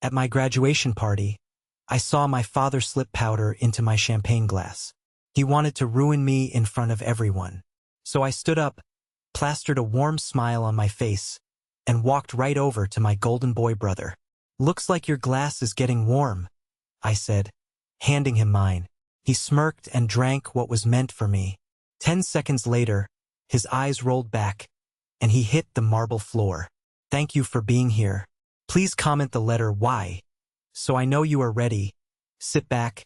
At my graduation party, I saw my father slip powder into my champagne glass. He wanted to ruin me in front of everyone. So I stood up, plastered a warm smile on my face, and walked right over to my golden boy brother. "Looks like your glass is getting warm," I said, handing him mine. He smirked and drank what was meant for me. 10 seconds later, his eyes rolled back, and he hit the marble floor. "Thank you for being here. Please comment the letter Y, so I know you are ready. Sit back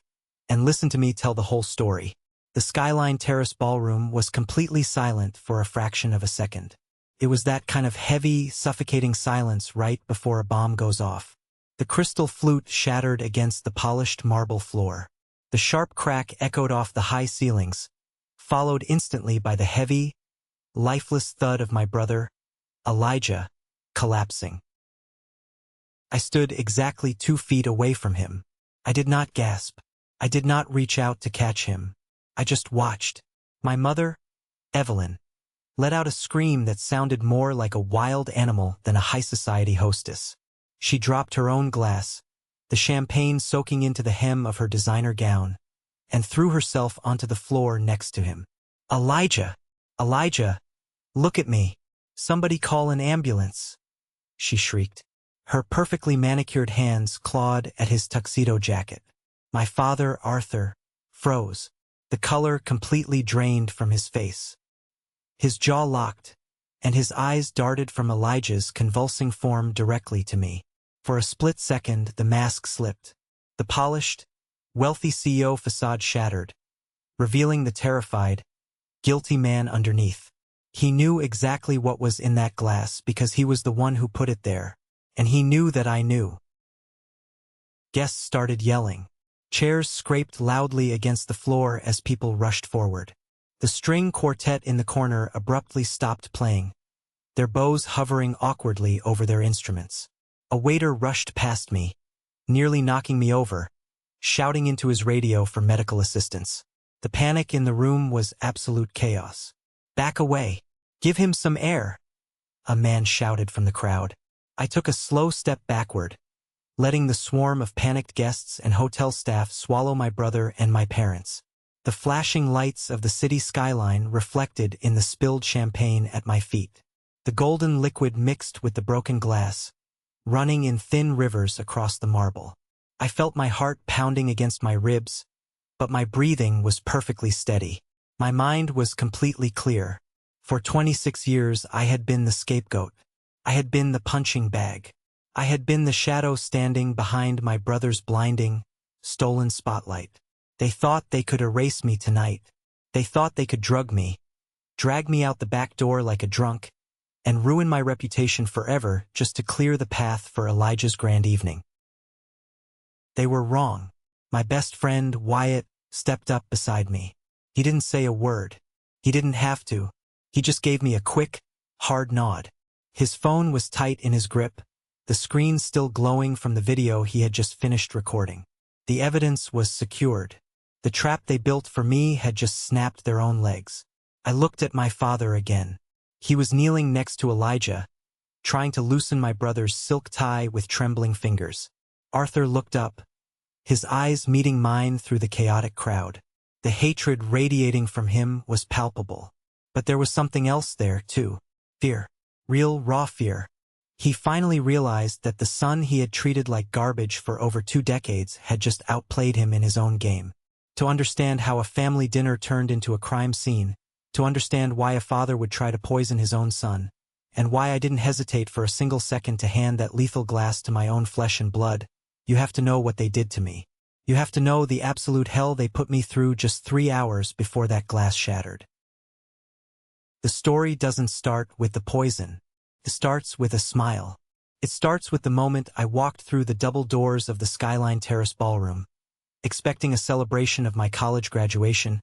and listen to me tell the whole story." The Skyline Terrace ballroom was completely silent for a fraction of a second. It was that kind of heavy, suffocating silence right before a bomb goes off. The crystal flute shattered against the polished marble floor. The sharp crack echoed off the high ceilings, followed instantly by the heavy, lifeless thud of my brother, Elijah, collapsing. I stood exactly 2 feet away from him. I did not gasp. I did not reach out to catch him. I just watched. My mother, Evelyn, let out a scream that sounded more like a wild animal than a high society hostess. She dropped her own glass, the champagne soaking into the hem of her designer gown, and threw herself onto the floor next to him. "Elijah! Elijah! Look at me! Somebody call an ambulance!" she shrieked. Her perfectly manicured hands clawed at his tuxedo jacket. My father, Arthur, froze, the color completely drained from his face. His jaw locked, and his eyes darted from Elijah's convulsing form directly to me. For a split second, the mask slipped. The polished, wealthy CEO facade shattered, revealing the terrified, guilty man underneath. He knew exactly what was in that glass because he was the one who put it there, and he knew that I knew. Guests started yelling. Chairs scraped loudly against the floor as people rushed forward. The string quartet in the corner abruptly stopped playing, their bows hovering awkwardly over their instruments. A waiter rushed past me, nearly knocking me over, shouting into his radio for medical assistance. The panic in the room was absolute chaos. "Back away! Give him some air!" a man shouted from the crowd. I took a slow step backward, letting the swarm of panicked guests and hotel staff swallow my brother and my parents. The flashing lights of the city skyline reflected in the spilled champagne at my feet. The golden liquid mixed with the broken glass, running in thin rivers across the marble. I felt my heart pounding against my ribs, but my breathing was perfectly steady. My mind was completely clear. For 26 years I had been the scapegoat. I had been the punching bag. I had been the shadow standing behind my brother's blinding, stolen spotlight. They thought they could erase me tonight. They thought they could drug me, drag me out the back door like a drunk, and ruin my reputation forever just to clear the path for Elijah's grand evening. They were wrong. My best friend, Wyatt, stepped up beside me. He didn't say a word. He didn't have to. He just gave me a quick, hard nod. His phone was tight in his grip, the screen still glowing from the video he had just finished recording. The evidence was secured. The trap they built for me had just snapped their own legs. I looked at my father again. He was kneeling next to Elijah, trying to loosen my brother's silk tie with trembling fingers. Arthur looked up, his eyes meeting mine through the chaotic crowd. The hatred radiating from him was palpable. But there was something else there, too. Fear. Real, raw fear. He finally realized that the son he had treated like garbage for over 2 decades had just outplayed him in his own game. To understand how a family dinner turned into a crime scene, to understand why a father would try to poison his own son, and why I didn't hesitate for a single second to hand that lethal glass to my own flesh and blood, you have to know what they did to me. You have to know the absolute hell they put me through just 3 hours before that glass shattered. The story doesn't start with the poison. It starts with a smile. It starts with the moment I walked through the double doors of the Skyline Terrace ballroom, expecting a celebration of my college graduation,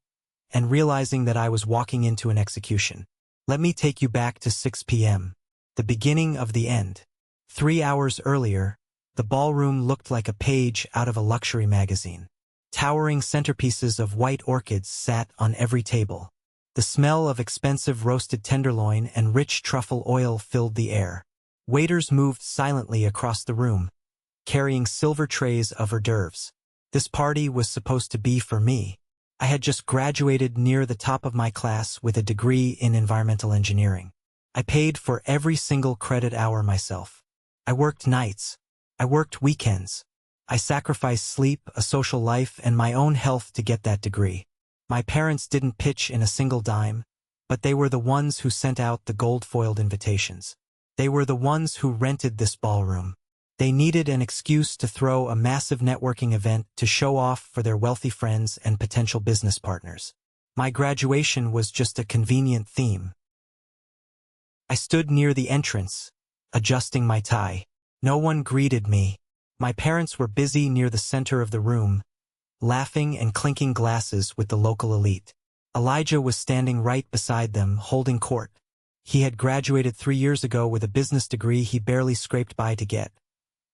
and realizing that I was walking into an execution. Let me take you back to 6 p.m., the beginning of the end. 3 hours earlier, the ballroom looked like a page out of a luxury magazine. Towering centerpieces of white orchids sat on every table. The smell of expensive roasted tenderloin and rich truffle oil filled the air. Waiters moved silently across the room, carrying silver trays of hors d'oeuvres. This party was supposed to be for me. I had just graduated near the top of my class with a degree in environmental engineering. I paid for every single credit hour myself. I worked nights. I worked weekends. I sacrificed sleep, a social life, and my own health to get that degree. My parents didn't pitch in a single dime, but they were the ones who sent out the gold-foiled invitations. They were the ones who rented this ballroom. They needed an excuse to throw a massive networking event to show off for their wealthy friends and potential business partners. My graduation was just a convenient theme. I stood near the entrance, adjusting my tie. No one greeted me. My parents were busy near the center of the room, laughing and clinking glasses with the local elite. Elijah was standing right beside them, holding court. He had graduated 3 years ago with a business degree he barely scraped by to get,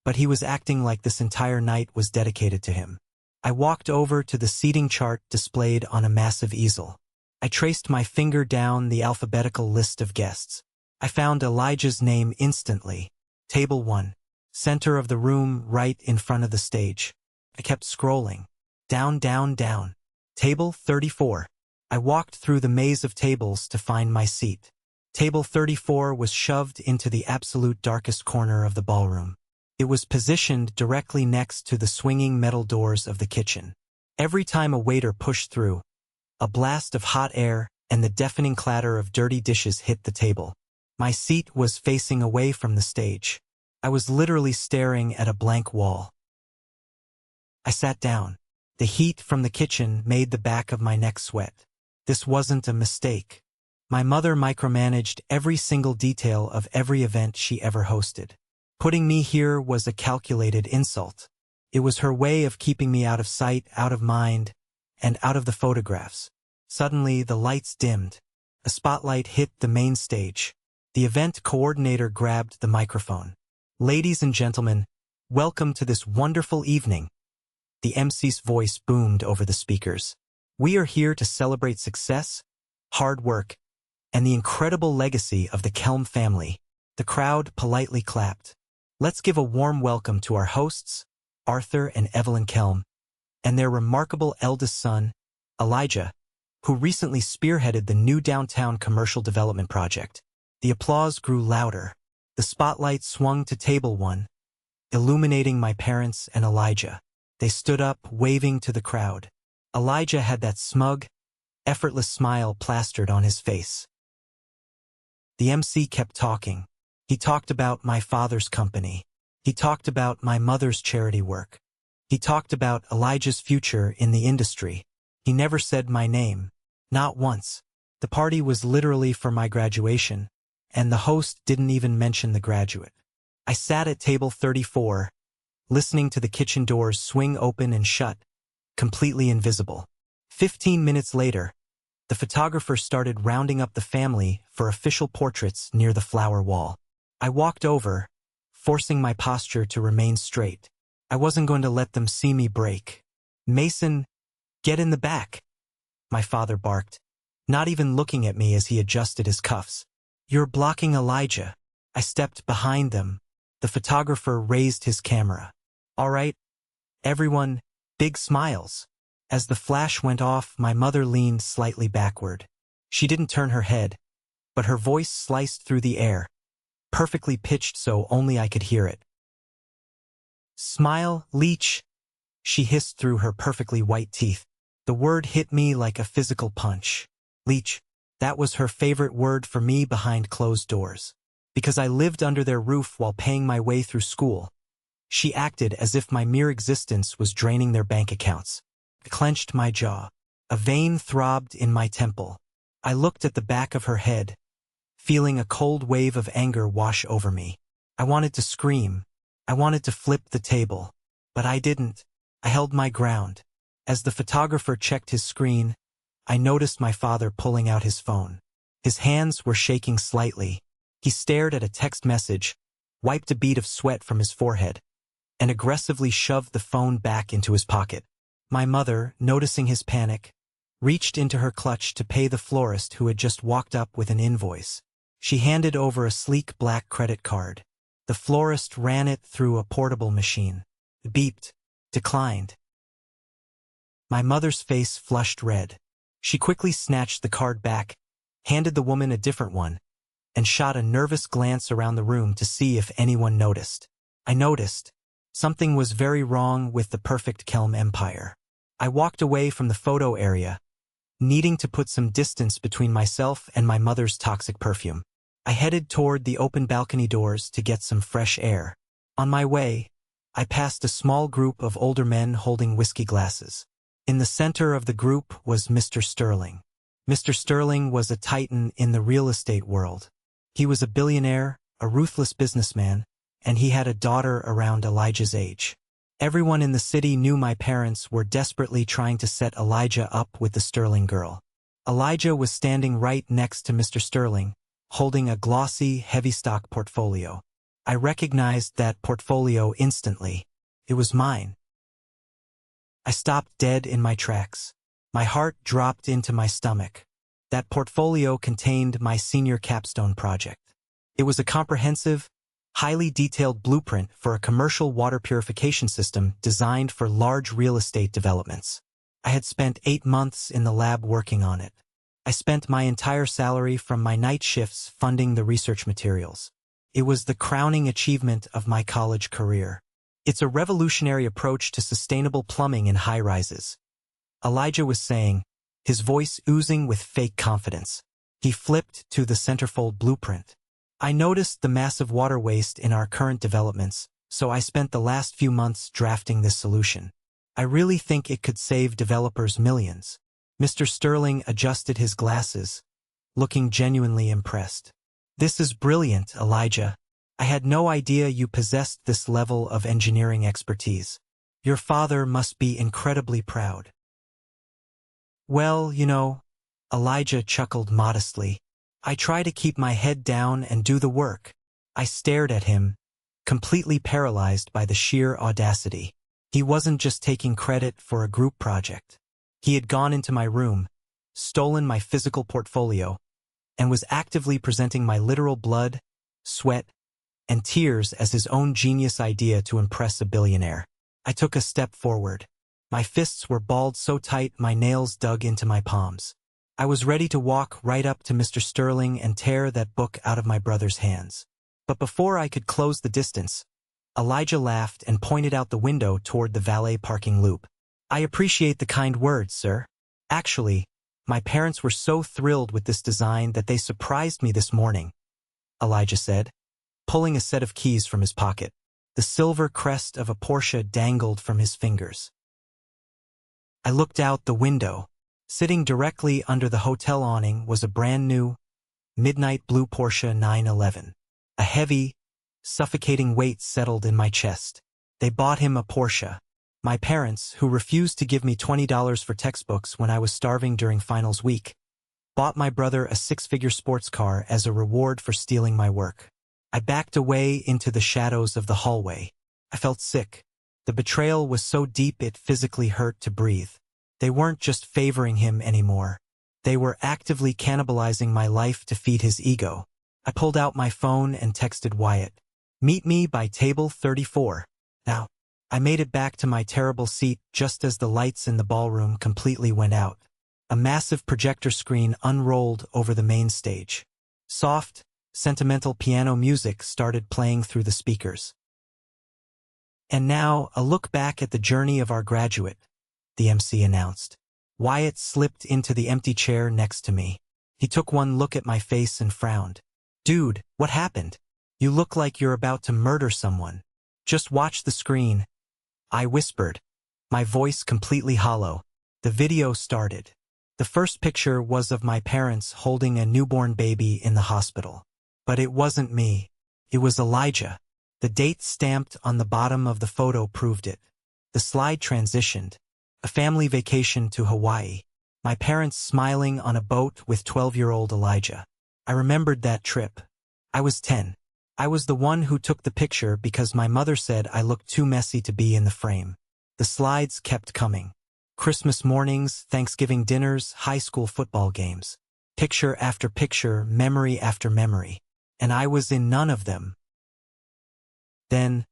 but he was acting like this entire night was dedicated to him. I walked over to the seating chart displayed on a massive easel. I traced my finger down the alphabetical list of guests. I found Elijah's name instantly. Table 1. Center of the room, right in front of the stage. I kept scrolling. Down, down, down. Table 34. I walked through the maze of tables to find my seat. Table 34 was shoved into the absolute darkest corner of the ballroom. It was positioned directly next to the swinging metal doors of the kitchen. Every time a waiter pushed through, a blast of hot air and the deafening clatter of dirty dishes hit the table. My seat was facing away from the stage. I was literally staring at a blank wall. I sat down. The heat from the kitchen made the back of my neck sweat. This wasn't a mistake. My mother micromanaged every single detail of every event she ever hosted. Putting me here was a calculated insult. It was her way of keeping me out of sight, out of mind, and out of the photographs. Suddenly, the lights dimmed. A spotlight hit the main stage. The event coordinator grabbed the microphone. "Ladies and gentlemen, welcome to this wonderful evening." The MC's voice boomed over the speakers. "We are here to celebrate success, hard work, and the incredible legacy of the Kelm family." The crowd politely clapped. "Let's give a warm welcome to our hosts, Arthur and Evelyn Kelm, and their remarkable eldest son, Elijah, who recently spearheaded the new downtown commercial development project." The applause grew louder. The spotlight swung to table 1, illuminating my parents and Elijah. They stood up, waving to the crowd. Elijah had that smug, effortless smile plastered on his face. The MC kept talking. He talked about my father's company. He talked about my mother's charity work. He talked about Elijah's future in the industry. He never said my name. Not once. The party was literally for my graduation, and the host didn't even mention the graduate. I sat at table 34, listening to the kitchen doors swing open and shut, completely invisible. 15 minutes later, the photographer started rounding up the family for official portraits near the flower wall. I walked over, forcing my posture to remain straight. I wasn't going to let them see me break. "Mason, get in the back," my father barked, not even looking at me as he adjusted his cuffs. "You're blocking Elijah." I stepped behind them. The photographer raised his camera. "All right, everyone," big smiles. As the flash went off, my mother leaned slightly backward. She didn't turn her head, but her voice sliced through the air, perfectly pitched so only I could hear it. "Smile, leech," she hissed through her perfectly white teeth. The word hit me like a physical punch. Leech. That was her favorite word for me behind closed doors. Because I lived under their roof while paying my way through school. She acted as if my mere existence was draining their bank accounts. I clenched my jaw. A vein throbbed in my temple. I looked at the back of her head, feeling a cold wave of anger wash over me. I wanted to scream. I wanted to flip the table. But I didn't. I held my ground. As the photographer checked his screen, I noticed my father pulling out his phone. His hands were shaking slightly. He stared at a text message, wiped a bead of sweat from his forehead, and aggressively shoved the phone back into his pocket. My mother, noticing his panic, reached into her clutch to pay the florist who had just walked up with an invoice. She handed over a sleek black credit card. The florist ran it through a portable machine. It beeped. Declined. My mother's face flushed red. She quickly snatched the card back, handed the woman a different one, and shot a nervous glance around the room to see if anyone noticed. I noticed. Something was very wrong with the perfect Kelm Empire. I walked away from the photo area, needing to put some distance between myself and my mother's toxic perfume. I headed toward the open balcony doors to get some fresh air. On my way, I passed a small group of older men holding whiskey glasses. In the center of the group was Mr. Sterling. Mr. Sterling was a titan in the real estate world. He was a billionaire, a ruthless businessman, and he had a daughter around Elijah's age. Everyone in the city knew my parents were desperately trying to set Elijah up with the Sterling girl. Elijah was standing right next to Mr. Sterling, holding a glossy, heavy stock portfolio. I recognized that portfolio instantly. It was mine. I stopped dead in my tracks. My heart dropped into my stomach. That portfolio contained my senior capstone project. It was a comprehensive, highly detailed blueprint for a commercial water purification system designed for large real estate developments. I had spent 8 months in the lab working on it. I spent my entire salary from my night shifts funding the research materials. It was the crowning achievement of my college career. It's a revolutionary approach to sustainable plumbing in high-rises. Elijah was saying, his voice oozing with fake confidence. He flipped to the centerfold blueprint. I noticed the massive water waste in our current developments, so I spent the last few months drafting this solution. I really think it could save developers millions. Mr. Sterling adjusted his glasses, looking genuinely impressed. This is brilliant, Elijah. I had no idea you possessed this level of engineering expertise. Your father must be incredibly proud. Well, Elijah chuckled modestly. I try to keep my head down and do the work. I stared at him, completely paralyzed by the sheer audacity. He wasn't just taking credit for a group project. He had gone into my room, stolen my physical portfolio, and was actively presenting my literal blood, sweat, and tears as his own genius idea to impress a billionaire. I took a step forward. My fists were balled so tight my nails dug into my palms. I was ready to walk right up to Mr. Sterling and tear that book out of my brother's hands. But before I could close the distance, Elijah laughed and pointed out the window toward the valet parking loop. I appreciate the kind words, sir. Actually, my parents were so thrilled with this design that they surprised me this morning, Elijah said, pulling a set of keys from his pocket. The silver crest of a Porsche dangled from his fingers. I looked out the window. Sitting directly under the hotel awning was a brand-new, midnight blue Porsche 911. A heavy, suffocating weight settled in my chest. They bought him a Porsche. My parents, who refused to give me $20 for textbooks when I was starving during finals week, bought my brother a 6-figure sports car as a reward for stealing my work. I backed away into the shadows of the hallway. I felt sick. The betrayal was so deep it physically hurt to breathe. They weren't just favoring him anymore. They were actively cannibalizing my life to feed his ego. I pulled out my phone and texted Wyatt. Meet me by table 34. Now, I made it back to my terrible seat just as the lights in the ballroom completely went out. A massive projector screen unrolled over the main stage. Soft, sentimental piano music started playing through the speakers. And now, a look back at the journey of our graduate, the MC announced. Wyatt slipped into the empty chair next to me. He took one look at my face and frowned. Dude, what happened? You look like you're about to murder someone. Just watch the screen. I whispered, my voice completely hollow. The video started. The first picture was of my parents holding a newborn baby in the hospital. But it wasn't me. It was Elijah. The date stamped on the bottom of the photo proved it. The slide transitioned. A family vacation to Hawaii. My parents smiling on a boat with 12-year-old Elijah. I remembered that trip. I was 10. I was the one who took the picture because my mother said I looked too messy to be in the frame. The slides kept coming. Christmas mornings, Thanksgiving dinners, high school football games. Picture after picture, memory after memory. And I was in none of them. Then,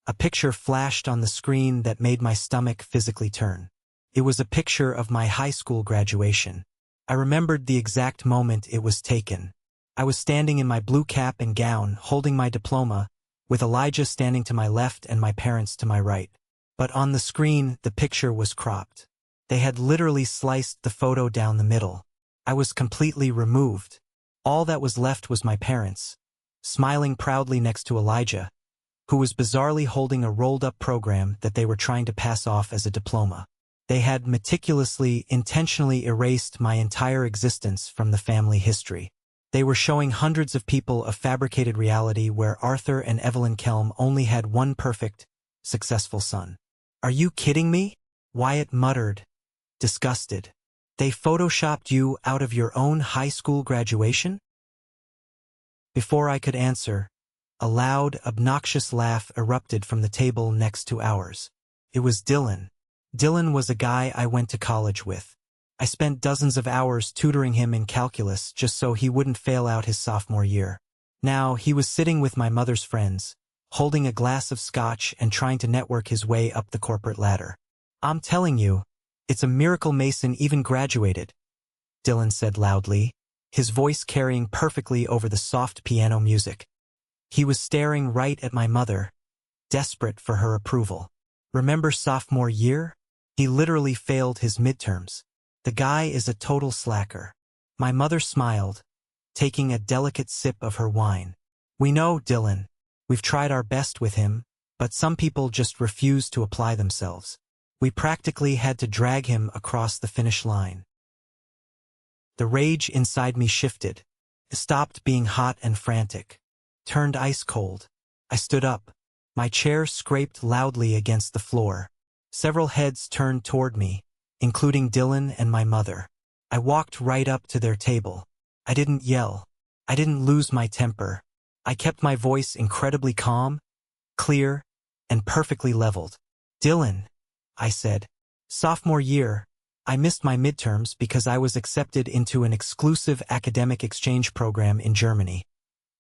a picture flashed on the screen that made my stomach physically turn. It was a picture of my high school graduation. I remembered the exact moment it was taken. I was standing in my blue cap and gown, holding my diploma, with Elijah standing to my left and my parents to my right. But on the screen, the picture was cropped. They had literally sliced the photo down the middle. I was completely removed. All that was left was my parents, smiling proudly next to Elijah, who was bizarrely holding a rolled-up program that they were trying to pass off as a diploma. They had meticulously, intentionally erased my entire existence from the family history. They were showing hundreds of people a fabricated reality where Arthur and Evelyn Kelm only had one perfect, successful son. "Are you kidding me?" Wyatt muttered, disgusted. "They photoshopped you out of your own high school graduation?" Before I could answer, a loud, obnoxious laugh erupted from the table next to ours. It was Dylan. Dylan was a guy I went to college with. I spent dozens of hours tutoring him in calculus just so he wouldn't fail out his sophomore year. Now, he was sitting with my mother's friends, holding a glass of scotch and trying to network his way up the corporate ladder. "I'm telling you, it's a miracle Mason even graduated," Dylan said loudly, his voice carrying perfectly over the soft piano music. He was staring right at my mother, desperate for her approval. "Remember sophomore year? He literally failed his midterms. The guy is a total slacker." My mother smiled, taking a delicate sip of her wine. "We know, Dylan. We've tried our best with him, but some people just refuse to apply themselves. We practically had to drag him across the finish line." The rage inside me shifted. It stopped being hot and frantic, turned ice cold. I stood up. My chair scraped loudly against the floor. Several heads turned toward me, including Dylan and my mother. I walked right up to their table. I didn't yell. I didn't lose my temper. I kept my voice incredibly calm, clear, and perfectly leveled. "Dylan," I said, "sophomore year, I missed my midterms because I was accepted into an exclusive academic exchange program in Germany,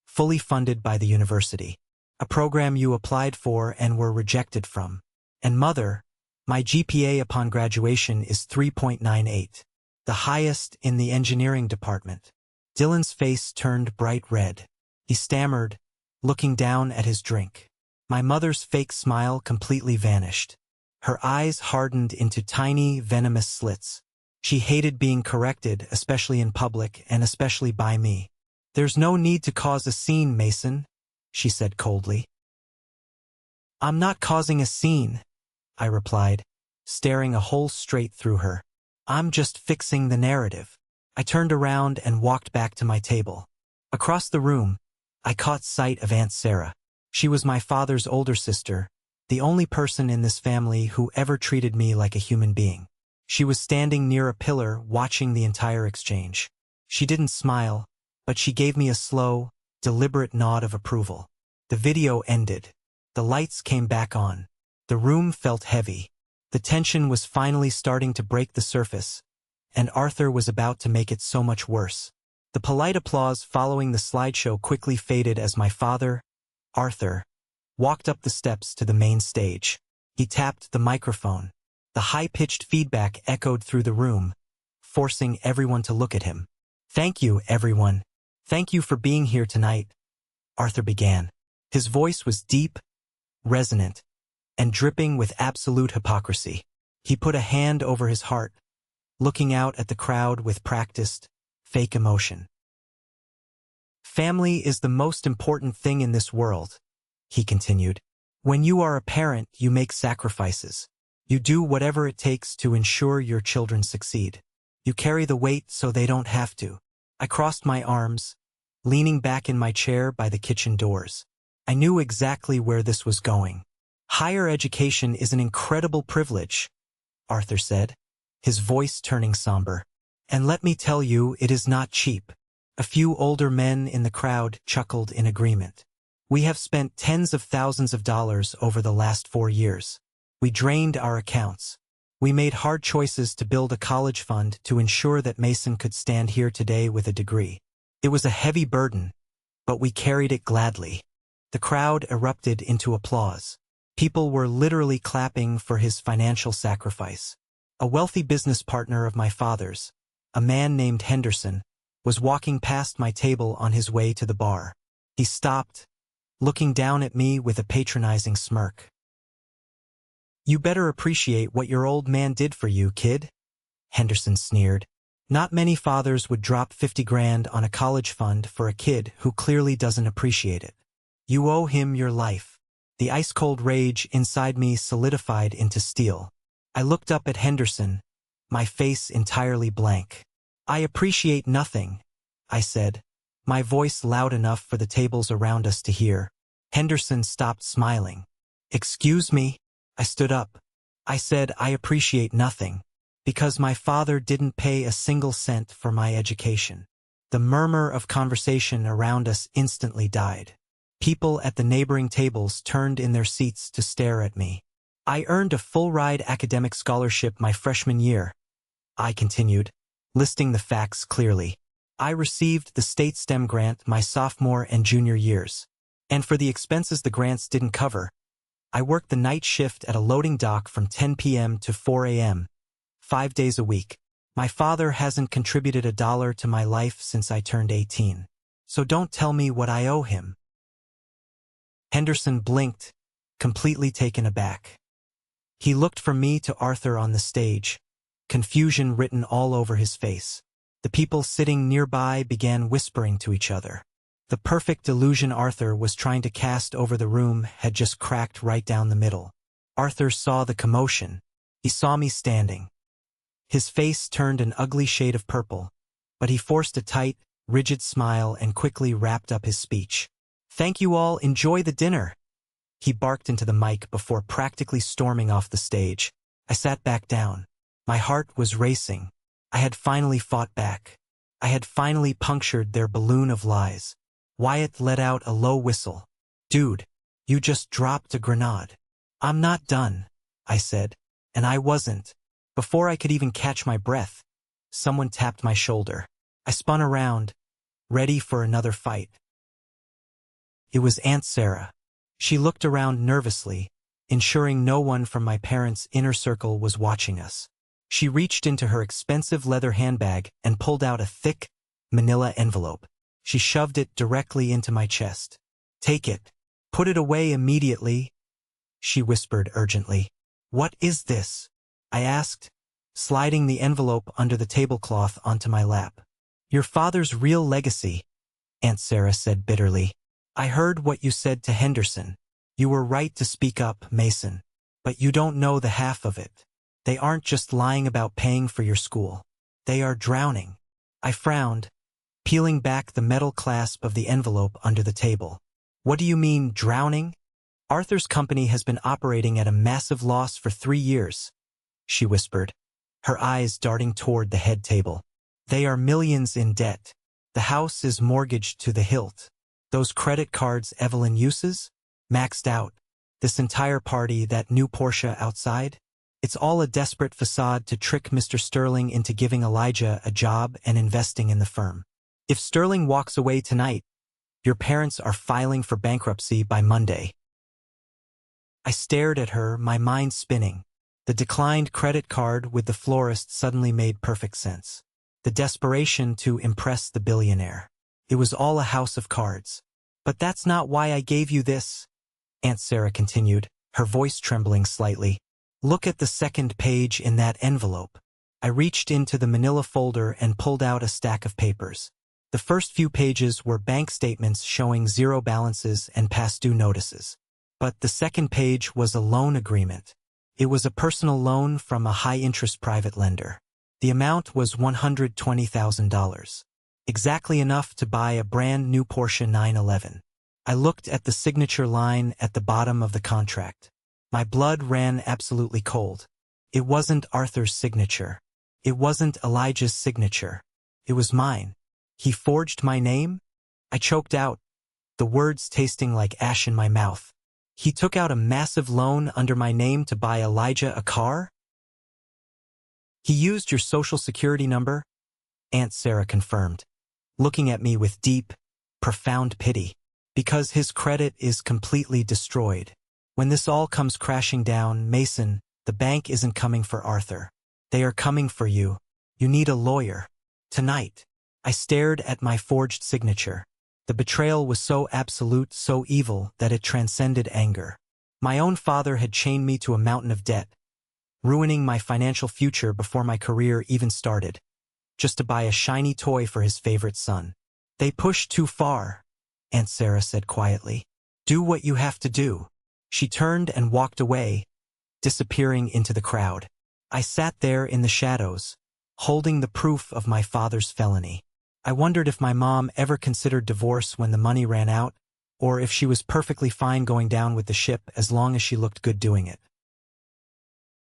fully funded by the university. A program you applied for and were rejected from. And mother, my GPA upon graduation is 3.98, the highest in the engineering department." Dylan's face turned bright red. He stammered, looking down at his drink. My mother's fake smile completely vanished. Her eyes hardened into tiny, venomous slits. She hated being corrected, especially in public, and especially by me. "There's no need to cause a scene, Mason," she said coldly. "I'm not causing a scene," I replied, staring a hole straight through her. "I'm just fixing the narrative." I turned around and walked back to my table. Across the room, I caught sight of Aunt Sarah. She was my father's older sister, the only person in this family who ever treated me like a human being. She was standing near a pillar watching the entire exchange. She didn't smile, but she gave me a slow, deliberate nod of approval. The video ended. The lights came back on. The room felt heavy. The tension was finally starting to break the surface, and Arthur was about to make it so much worse. The polite applause following the slideshow quickly faded as my father, Arthur, walked up the steps to the main stage. He tapped the microphone. The high-pitched feedback echoed through the room, forcing everyone to look at him. "Thank you, everyone. Thank you for being here tonight," Arthur began. His voice was deep, resonant, and dripping with absolute hypocrisy. He put a hand over his heart, looking out at the crowd with practiced, fake emotion. "Family is the most important thing in this world," he continued. "When you are a parent, you make sacrifices. You do whatever it takes to ensure your children succeed. You carry the weight so they don't have to." I crossed my arms, leaning back in my chair by the kitchen doors. I knew exactly where this was going. "Higher education is an incredible privilege," Arthur said, his voice turning somber. "And let me tell you, it is not cheap." A few older men in the crowd chuckled in agreement. "We have spent tens of thousands of dollars over the last 4 years. We drained our accounts. We made hard choices to build a college fund to ensure that Mason could stand here today with a degree. It was a heavy burden, but we carried it gladly." The crowd erupted into applause. People were literally clapping for his financial sacrifice. A wealthy business partner of my father's, a man named Henderson, was walking past my table on his way to the bar. He stopped, looking down at me with a patronizing smirk. "You better appreciate what your old man did for you, kid," Henderson sneered. "Not many fathers would drop 50 grand on a college fund for a kid who clearly doesn't appreciate it. You owe him your life." The ice-cold rage inside me solidified into steel. I looked up at Henderson, my face entirely blank. "I appreciate nothing," I said, my voice loud enough for the tables around us to hear. Henderson stopped smiling. "Excuse me?" I stood up. I said I appreciate nothing, because my father didn't pay a single cent for my education. The murmur of conversation around us instantly died. People at the neighboring tables turned in their seats to stare at me. "I earned a full-ride academic scholarship my freshman year," I continued, listing the facts clearly. "I received the state STEM grant my sophomore and junior years. And for the expenses the grants didn't cover, I worked the night shift at a loading dock from 10 p.m. to 4 a.m., 5 days a week. My father hasn't contributed a dollar to my life since I turned 18. So don't tell me what I owe him." Henderson blinked, completely taken aback. He looked from me to Arthur on the stage, confusion written all over his face. The people sitting nearby began whispering to each other. The perfect illusion Arthur was trying to cast over the room had just cracked right down the middle. Arthur saw the commotion. He saw me standing. His face turned an ugly shade of purple, but he forced a tight, rigid smile and quickly wrapped up his speech. "Thank you all, enjoy the dinner," he barked into the mic before practically storming off the stage. I sat back down. My heart was racing. I had finally fought back. I had finally punctured their balloon of lies. Wyatt let out a low whistle. "Dude, you just dropped a grenade." "I'm not done," I said, and I wasn't. Before I could even catch my breath, someone tapped my shoulder. I spun around, ready for another fight. It was Aunt Sarah. She looked around nervously, ensuring no one from my parents' inner circle was watching us. She reached into her expensive leather handbag and pulled out a thick, manila envelope. She shoved it directly into my chest. "Take it. Put it away immediately," she whispered urgently. "What is this?" I asked, sliding the envelope under the tablecloth onto my lap. "Your father's real legacy," Aunt Sarah said bitterly. "I heard what you said to Henderson. You were right to speak up, Mason. But you don't know the half of it. They aren't just lying about paying for your school. They are drowning." I frowned, peeling back the metal clasp of the envelope under the table. "What do you mean, drowning?" "Arthur's company has been operating at a massive loss for 3 years," she whispered, her eyes darting toward the head table. "They are millions in debt. The house is mortgaged to the hilt. Those credit cards Evelyn uses? Maxed out. This entire party, that new Porsche outside? It's all a desperate facade to trick Mr. Sterling into giving Elijah a job and investing in the firm. If Sterling walks away tonight, your parents are filing for bankruptcy by Monday." I stared at her, my mind spinning. The declined credit card with the florist suddenly made perfect sense. The desperation to impress the billionaire. It was all a house of cards. "But that's not why I gave you this," Aunt Sarah continued, her voice trembling slightly. "Look at the second page in that envelope." I reached into the manila folder and pulled out a stack of papers. The first few pages were bank statements showing zero balances and past due notices. But the second page was a loan agreement. It was a personal loan from a high-interest private lender. The amount was $120,000. Exactly enough to buy a brand new Porsche 911. I looked at the signature line at the bottom of the contract. My blood ran absolutely cold. It wasn't Arthur's signature. It wasn't Elijah's signature. It was mine. He forged my name? I choked out, the words tasting like ash in my mouth. He took out a massive loan under my name to buy Elijah a car? "He used your social security number," Aunt Sarah confirmed, looking at me with deep, profound pity. Because his credit is completely destroyed. When this all comes crashing down, Mason, the bank isn't coming for Arthur. They are coming for you. You need a lawyer. Tonight. I stared at my forged signature. The betrayal was so absolute, so evil, that it transcended anger. My own father had chained me to a mountain of debt, ruining my financial future before my career even started, just to buy a shiny toy for his favorite son. They pushed too far, Aunt Sarah said quietly. Do what you have to do. She turned and walked away, disappearing into the crowd. I sat there in the shadows, holding the proof of my father's felony. I wondered if my mom ever considered divorce when the money ran out, or if she was perfectly fine going down with the ship as long as she looked good doing it.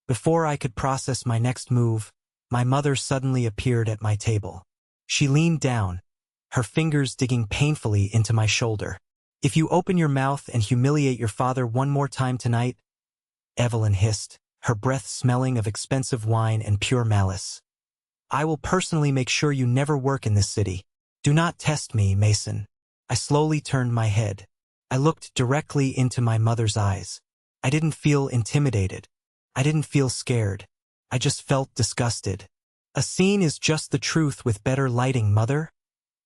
Before I could process my next move, my mother suddenly appeared at my table. She leaned down, her fingers digging painfully into my shoulder. If you open your mouth and humiliate your father one more time tonight, Evelyn hissed, her breath smelling of expensive wine and pure malice, I will personally make sure you never work in this city. Do not test me, Mason. I slowly turned my head. I looked directly into my mother's eyes. I didn't feel intimidated. I didn't feel scared. I just felt disgusted. A scene is just the truth with better lighting, Mother,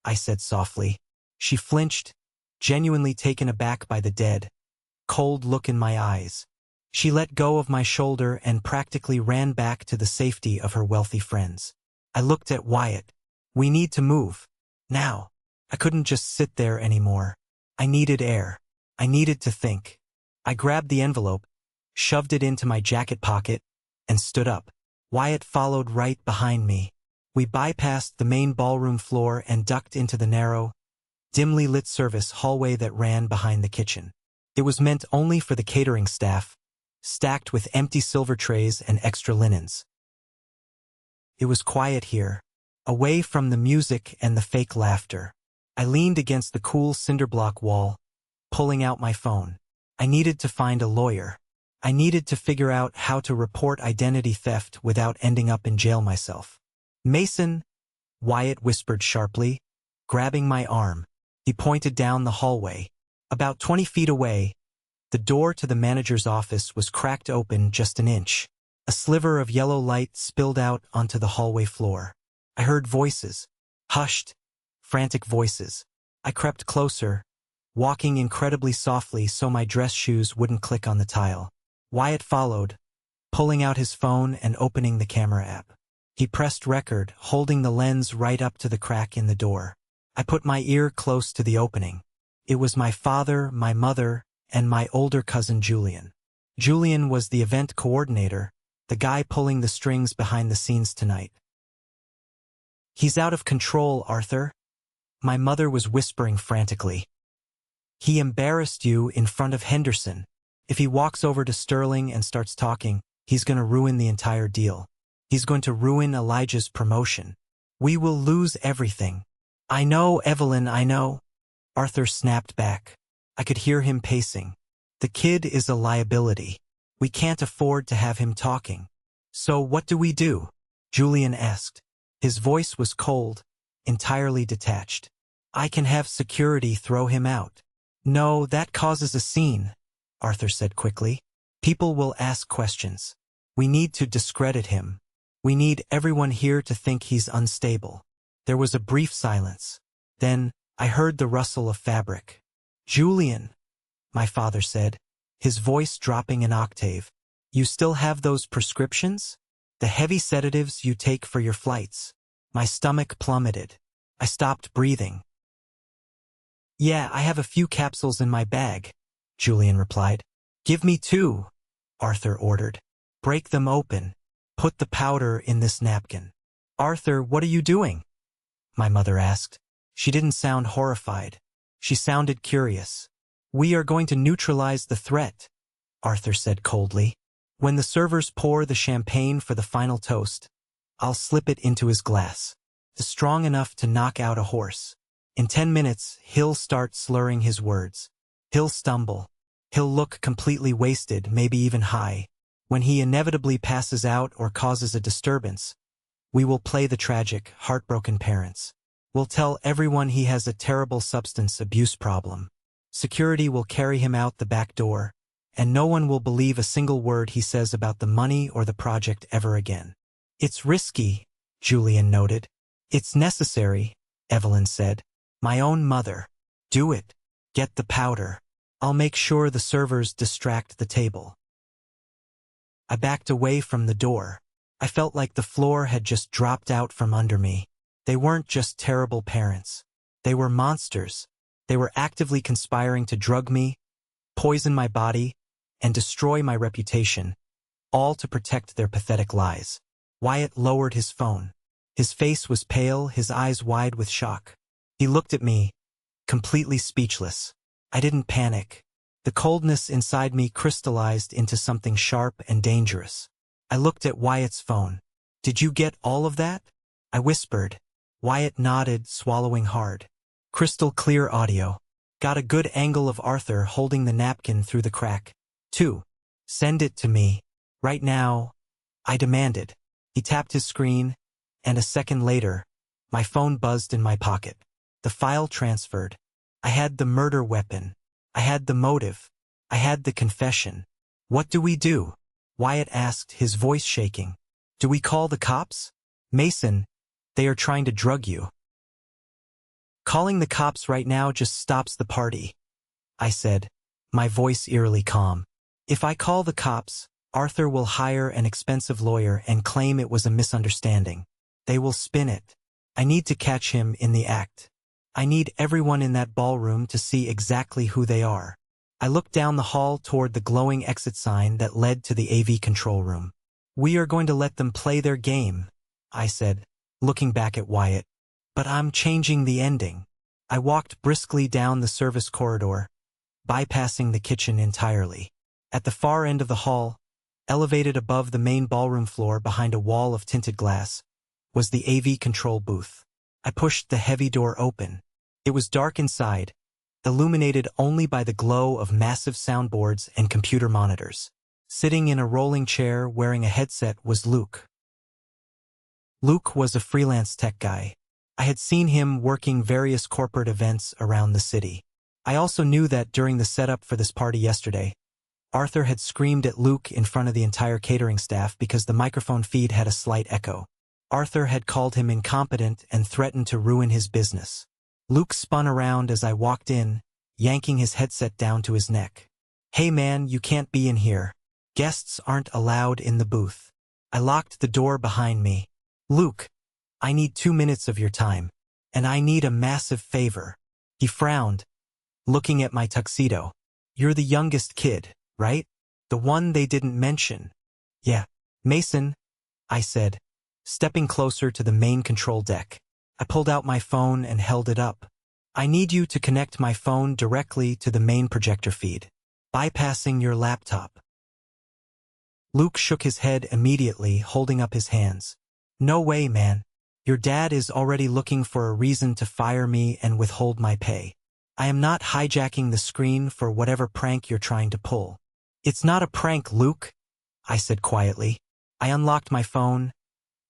I said softly. She flinched, genuinely taken aback by the dead, cold look in my eyes. She let go of my shoulder and practically ran back to the safety of her wealthy friends. I looked at Wyatt. We need to move. Now. I couldn't just sit there anymore. I needed air. I needed to think. I grabbed the envelope, shoved it into my jacket pocket, and stood up. Wyatt followed right behind me. We bypassed the main ballroom floor and ducked into the narrow, dimly lit service hallway that ran behind the kitchen. It was meant only for the catering staff, stacked with empty silver trays and extra linens. It was quiet here, away from the music and the fake laughter. I leaned against the cool cinderblock wall, pulling out my phone. I needed to find a lawyer. I needed to figure out how to report identity theft without ending up in jail myself. Mason, Wyatt whispered sharply, grabbing my arm. He pointed down the hallway. About 20 feet away, the door to the manager's office was cracked open just an inch. A sliver of yellow light spilled out onto the hallway floor. I heard voices, hushed, frantic voices. I crept closer, walking incredibly softly so my dress shoes wouldn't click on the tile. Wyatt followed, pulling out his phone and opening the camera app. He pressed record, holding the lens right up to the crack in the door. I put my ear close to the opening. It was my father, my mother, and my older cousin Julian. Julian was the event coordinator, the guy pulling the strings behind the scenes tonight. He's out of control, Arthur. My mother was whispering frantically. He embarrassed you in front of Henderson. If he walks over to Sterling and starts talking, he's going to ruin the entire deal. He's going to ruin Elijah's promotion. We will lose everything. I know, Evelyn, I know. Arthur snapped back. I could hear him pacing. The kid is a liability. We can't afford to have him talking. So what do we do? Julian asked. His voice was cold, entirely detached. I can have security throw him out. No, that causes a scene, Arthur said quickly. People will ask questions. We need to discredit him. We need everyone here to think he's unstable. There was a brief silence. Then, I heard the rustle of fabric. Julian, my father said, his voice dropping an octave. You still have those prescriptions? The heavy sedatives you take for your flights. My stomach plummeted. I stopped breathing. Yeah, I have a few capsules in my bag, Julian replied. Give me 2, Arthur ordered. Break them open. Put the powder in this napkin. Arthur, what are you doing? My mother asked. She didn't sound horrified. She sounded curious. We are going to neutralize the threat, Arthur said coldly. When the servers pour the champagne for the final toast, I'll slip it into his glass. It's strong enough to knock out a horse. In 10 minutes, he'll start slurring his words. He'll stumble. He'll look completely wasted, maybe even high. When he inevitably passes out or causes a disturbance, we will play the tragic, heartbroken parents. We'll tell everyone he has a terrible substance abuse problem. Security will carry him out the back door, and no one will believe a single word he says about the money or the project ever again. It's risky, Julian noted. It's necessary, Evelyn said. My own mother. Do it. Get the powder. I'll make sure the servers distract the table. I backed away from the door. I felt like the floor had just dropped out from under me. They weren't just terrible parents. They were monsters. They were actively conspiring to drug me, poison my body, and destroy my reputation, all to protect their pathetic lies. Wyatt lowered his phone. His face was pale, his eyes wide with shock. He looked at me, completely speechless. I didn't panic. The coldness inside me crystallized into something sharp and dangerous. I looked at Wyatt's phone. Did you get all of that? I whispered. Wyatt nodded, swallowing hard. Crystal clear audio. Got a good angle of Arthur holding the napkin through the crack. 2. Send it to me. Right now. I demanded. He tapped his screen, and a second later, my phone buzzed in my pocket. The file transferred. I had the murder weapon. I had the motive. I had the confession. What do we do? Wyatt asked, his voice shaking. Do we call the cops? Mason, they are trying to drug you. Calling the cops right now just stops the party, I said, my voice eerily calm. If I call the cops, Arthur will hire an expensive lawyer and claim it was a misunderstanding. They will spin it. I need to catch him in the act. I need everyone in that ballroom to see exactly who they are. I looked down the hall toward the glowing exit sign that led to the AV control room. We are going to let them play their game, I said, looking back at Wyatt. But I'm changing the ending. I walked briskly down the service corridor, bypassing the kitchen entirely. At the far end of the hall, elevated above the main ballroom floor behind a wall of tinted glass, was the AV control booth. I pushed the heavy door open. It was dark inside, illuminated only by the glow of massive soundboards and computer monitors. Sitting in a rolling chair wearing a headset was Luke. Luke was a freelance tech guy. I had seen him working various corporate events around the city. I also knew that during the setup for this party yesterday, Arthur had screamed at Luke in front of the entire catering staff because the microphone feed had a slight echo. Arthur had called him incompetent and threatened to ruin his business. Luke spun around as I walked in, yanking his headset down to his neck. Hey man, you can't be in here. Guests aren't allowed in the booth. I locked the door behind me. Luke, I need 2 minutes of your time. And I need a massive favor. He frowned, looking at my tuxedo. You're the youngest kid, right? The one they didn't mention. Yeah. Mason, I said, stepping closer to the main control deck. I pulled out my phone and held it up. I need you to connect my phone directly to the main projector feed, bypassing your laptop. Luke shook his head immediately, holding up his hands. No way, man. Your dad is already looking for a reason to fire me and withhold my pay. I am not hijacking the screen for whatever prank you're trying to pull. It's not a prank, Luke, I said quietly. I unlocked my phone,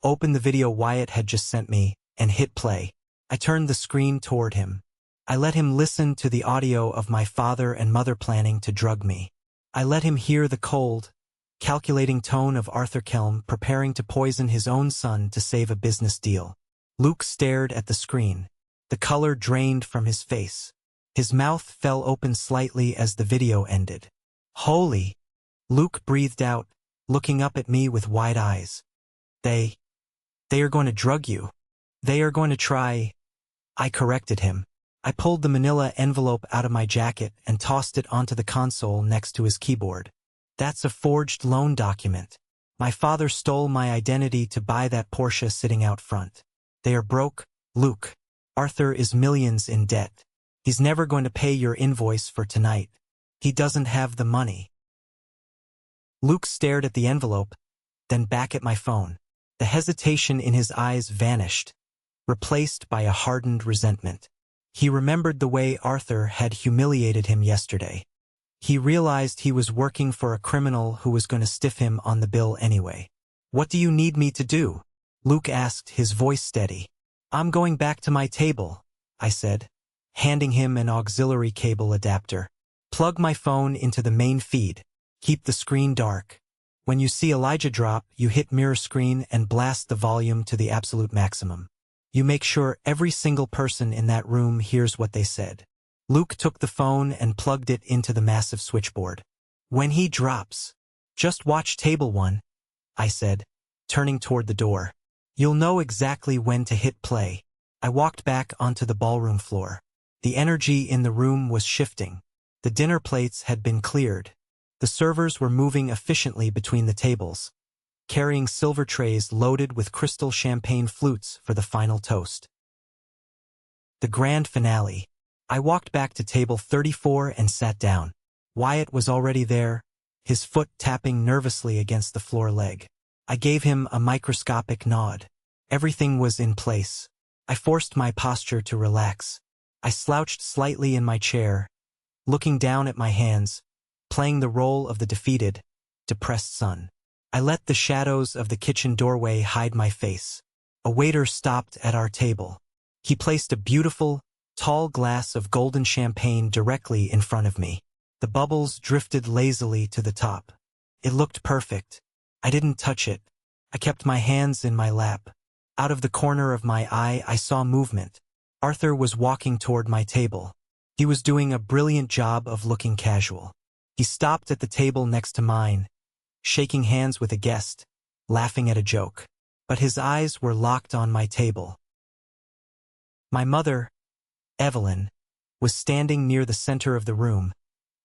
opened the video Wyatt had just sent me, and hit play. I turned the screen toward him. I let him listen to the audio of my father and mother planning to drug me. I let him hear the cold, calculating tone of Arthur Kelm preparing to poison his own son to save a business deal. Luke stared at the screen. The color drained from his face. His mouth fell open slightly as the video ended. Holy! Luke breathed out, looking up at me with wide eyes. They are going to drug you. They are going to try. I corrected him. I pulled the manila envelope out of my jacket and tossed it onto the console next to his keyboard. That's a forged loan document. My father stole my identity to buy that Porsche sitting out front. They are broke, Luke. Arthur is millions in debt. He's never going to pay your invoice for tonight. He doesn't have the money. Luke stared at the envelope, then back at my phone. The hesitation in his eyes vanished, replaced by a hardened resentment. He remembered the way Arthur had humiliated him yesterday. He realized he was working for a criminal who was going to stiff him on the bill anyway. What do you need me to do? Luke asked, his voice steady. I'm going back to my table, I said. handing him an auxiliary cable adapter. Plug my phone into the main feed. Keep the screen dark. When you see Elijah drop, you hit mirror screen and blast the volume to the absolute maximum. You make sure every single person in that room hears what they said. Luke took the phone and plugged it into the massive switchboard. When he drops, just watch table 1, I said, turning toward the door. You'll know exactly when to hit play. I walked back onto the ballroom floor. The energy in the room was shifting. The dinner plates had been cleared. The servers were moving efficiently between the tables, carrying silver trays loaded with crystal champagne flutes for the final toast. The grand finale. I walked back to table 34 and sat down. Wyatt was already there, his foot tapping nervously against the floor leg. I gave him a microscopic nod. Everything was in place. I forced my posture to relax. I slouched slightly in my chair, looking down at my hands, playing the role of the defeated, depressed son. I let the shadows of the kitchen doorway hide my face. A waiter stopped at our table. He placed a beautiful, tall glass of golden champagne directly in front of me. The bubbles drifted lazily to the top. It looked perfect. I didn't touch it. I kept my hands in my lap. Out of the corner of my eye, I saw movement. Arthur was walking toward my table. He was doing a brilliant job of looking casual. He stopped at the table next to mine, shaking hands with a guest, laughing at a joke. But his eyes were locked on my table. My mother, Evelyn, was standing near the center of the room,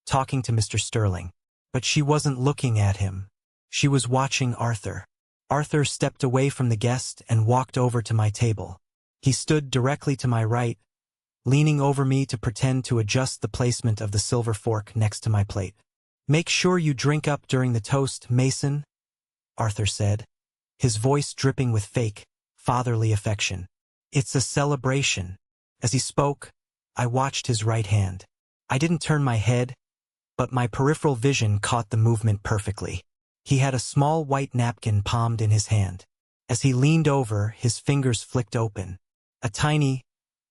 talking to Mr. Sterling. But she wasn't looking at him. She was watching Arthur. Arthur stepped away from the guest and walked over to my table. He stood directly to my right, leaning over me to pretend to adjust the placement of the silver fork next to my plate. "Make sure you drink up during the toast, Mason," Arthur said, his voice dripping with fake, fatherly affection. "It's a celebration." As he spoke, I watched his right hand. I didn't turn my head, but my peripheral vision caught the movement perfectly. He had a small white napkin palmed in his hand. As he leaned over, his fingers flicked open. A tiny,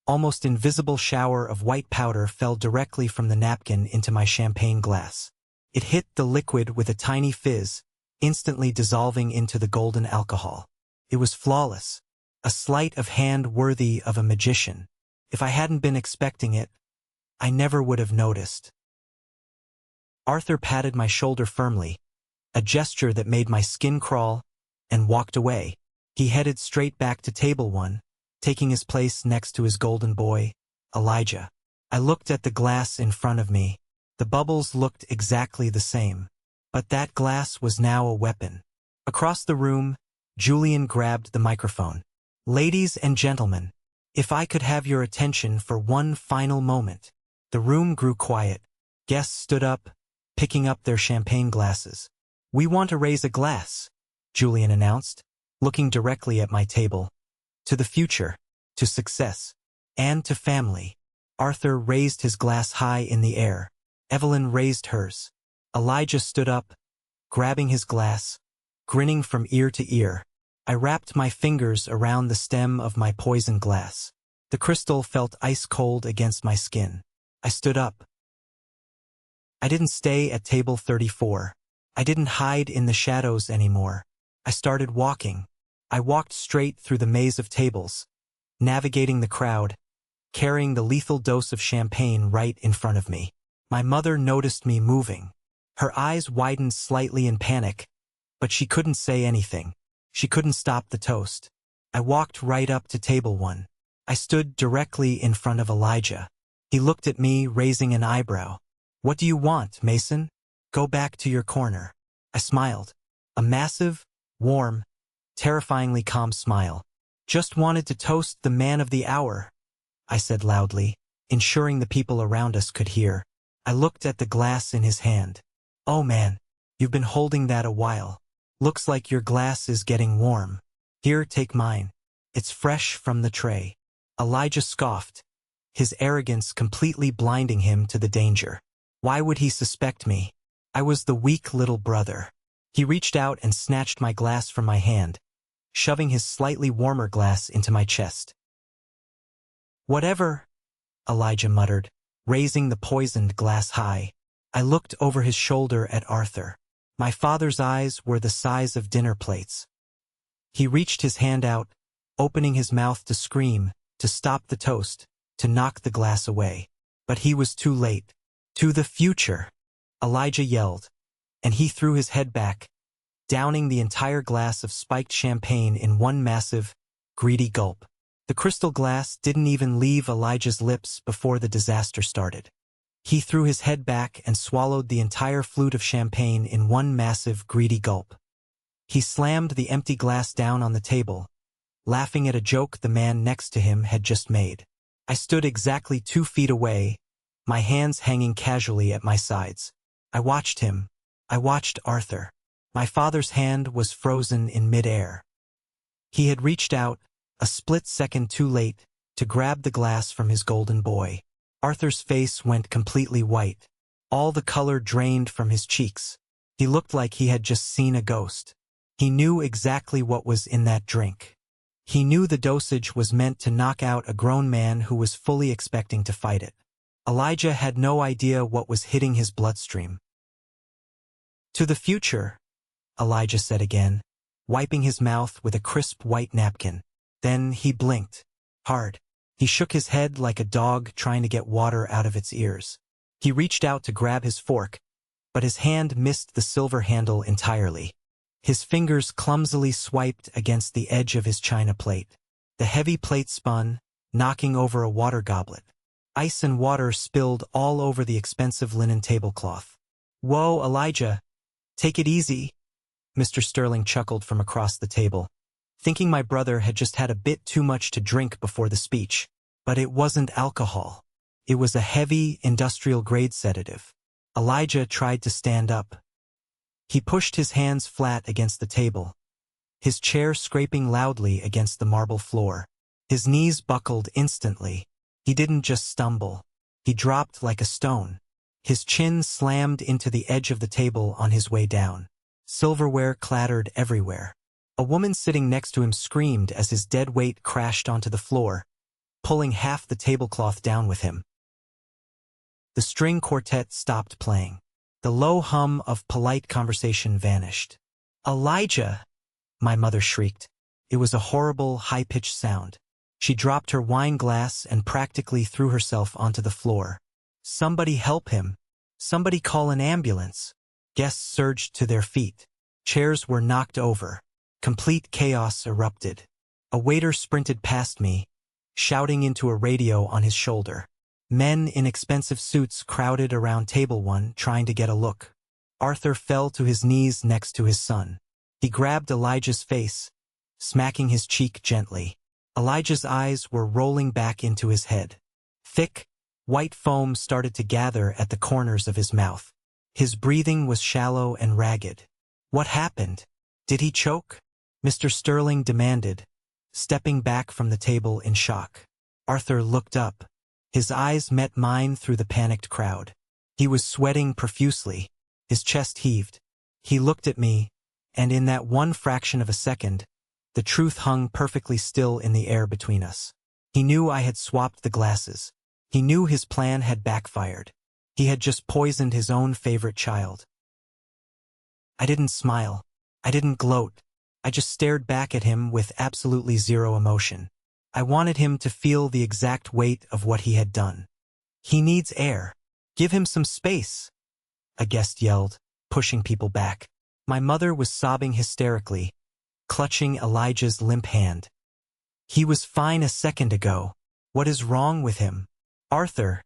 almost invisible shower of white powder fell directly from the napkin into my champagne glass. It hit the liquid with a tiny fizz, instantly dissolving into the golden alcohol. It was flawless, a sleight of hand worthy of a magician. If I hadn't been expecting it, I never would have noticed. Arthur patted my shoulder firmly, a gesture that made my skin crawl, and walked away. He headed straight back to table 1, taking his place next to his golden boy, Elijah. I looked at the glass in front of me. The bubbles looked exactly the same. But that glass was now a weapon. Across the room, Julian grabbed the microphone. "Ladies and gentlemen, if I could have your attention for one final moment." The room grew quiet. Guests stood up, picking up their champagne glasses. "We want to raise a glass," Julian announced, looking directly at my table. "To the future, to success, and to family." Arthur raised his glass high in the air. Evelyn raised hers. Elijah stood up, grabbing his glass, grinning from ear to ear. I wrapped my fingers around the stem of my poison glass. The crystal felt ice-cold against my skin. I stood up. I didn't stay at table 34. I didn't hide in the shadows anymore. I started walking. I walked straight through the maze of tables, navigating the crowd, carrying the lethal dose of champagne right in front of me. My mother noticed me moving. Her eyes widened slightly in panic, but she couldn't say anything. She couldn't stop the toast. I walked right up to table 1. I stood directly in front of Elijah. He looked at me, raising an eyebrow. "What do you want, Mason? Go back to your corner." I smiled. A massive, warm, terrifyingly calm smile. "Just wanted to toast the man of the hour," I said loudly, ensuring the people around us could hear. I looked at the glass in his hand. "Oh man, you've been holding that a while. Looks like your glass is getting warm. Here, take mine. It's fresh from the tray." Elijah scoffed, his arrogance completely blinding him to the danger. Why would he suspect me? I was the weak little brother. He reached out and snatched my glass from my hand, shoving his slightly warmer glass into my chest. "Whatever," Elijah muttered, raising the poisoned glass high. I looked over his shoulder at Arthur. My father's eyes were the size of dinner plates. He reached his hand out, opening his mouth to scream, to stop the toast, to knock the glass away. But he was too late. To the future, Elijah yelled, and he threw his head back, downing the entire glass of spiked champagne in one massive, greedy gulp. The crystal glass didn't even leave Elijah's lips before the disaster started. He threw his head back and swallowed the entire flute of champagne in one massive, greedy gulp. He slammed the empty glass down on the table, laughing at a joke the man next to him had just made. I stood exactly 2 feet away, my hands hanging casually at my sides. I watched him. I watched Arthur. My father's hand was frozen in midair. He had reached out, a split second too late, to grab the glass from his golden boy. Arthur's face went completely white. All the color drained from his cheeks. He looked like he had just seen a ghost. He knew exactly what was in that drink. He knew the dosage was meant to knock out a grown man who was fully expecting to fight it. Elijah had no idea what was hitting his bloodstream. To the future, Elijah said again, wiping his mouth with a crisp white napkin. Then he blinked. Hard. He shook his head like a dog trying to get water out of its ears. He reached out to grab his fork, but his hand missed the silver handle entirely. His fingers clumsily swiped against the edge of his china plate. The heavy plate spun, knocking over a water goblet. Ice and water spilled all over the expensive linen tablecloth. "Whoa, Elijah! Take it easy," Mr. Sterling chuckled from across the table, thinking my brother had just had a bit too much to drink before the speech. But it wasn't alcohol. It was a heavy, industrial-grade sedative. Elijah tried to stand up. He pushed his hands flat against the table, his chair scraping loudly against the marble floor. His knees buckled instantly. He didn't just stumble. He dropped like a stone. His chin slammed into the edge of the table on his way down. Silverware clattered everywhere. A woman sitting next to him screamed as his dead weight crashed onto the floor, pulling half the tablecloth down with him. The string quartet stopped playing. The low hum of polite conversation vanished. "Elijah!" my mother shrieked. It was a horrible, high-pitched sound. She dropped her wine glass and practically threw herself onto the floor. "Somebody help him! Somebody call an ambulance!" Guests surged to their feet. Chairs were knocked over. Complete chaos erupted. A waiter sprinted past me, shouting into a radio on his shoulder. Men in expensive suits crowded around table 1 trying to get a look. Arthur fell to his knees next to his son. He grabbed Elijah's face, smacking his cheek gently. Elijah's eyes were rolling back into his head. Thick, white foam started to gather at the corners of his mouth. His breathing was shallow and ragged. "What happened? Did he choke?" Mr. Sterling demanded, stepping back from the table in shock. Arthur looked up. His eyes met mine through the panicked crowd. He was sweating profusely. His chest heaved. He looked at me, and in that one fraction of a second, the truth hung perfectly still in the air between us. He knew I had swapped the glasses. He knew his plan had backfired. He had just poisoned his own favorite child. I didn't smile. I didn't gloat. I just stared back at him with absolutely zero emotion. I wanted him to feel the exact weight of what he had done. "He needs air. Give him some space," a guest yelled, pushing people back. My mother was sobbing hysterically, clutching Elijah's limp hand. "He was fine a second ago. What is wrong with him? Arthur,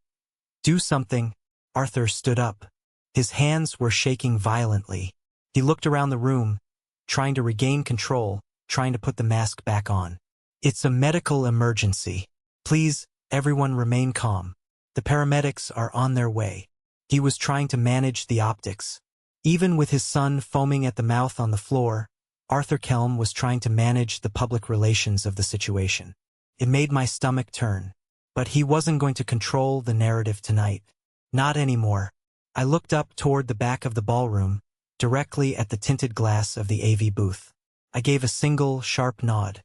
do something." Arthur stood up. His hands were shaking violently. He looked around the room, trying to regain control, trying to put the mask back on. "It's a medical emergency. Please, everyone remain calm. The paramedics are on their way." He was trying to manage the optics. Even with his son foaming at the mouth on the floor, Arthur Kelm was trying to manage the public relations of the situation. It made my stomach turn. But he wasn't going to control the narrative tonight. Not anymore. I looked up toward the back of the ballroom, directly at the tinted glass of the AV booth. I gave a single, sharp nod.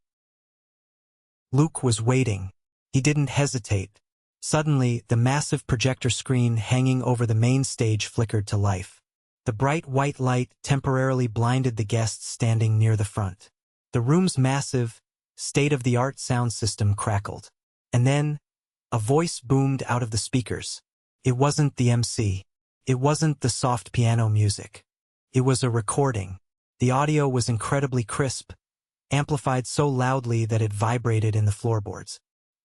Luke was waiting. He didn't hesitate. Suddenly, the massive projector screen hanging over the main stage flickered to life. The bright white light temporarily blinded the guests standing near the front. The room's massive, state-of-the-art sound system crackled. And then, a voice boomed out of the speakers. It wasn't the MC. It wasn't the soft piano music. It was a recording. The audio was incredibly crisp, amplified so loudly that it vibrated in the floorboards.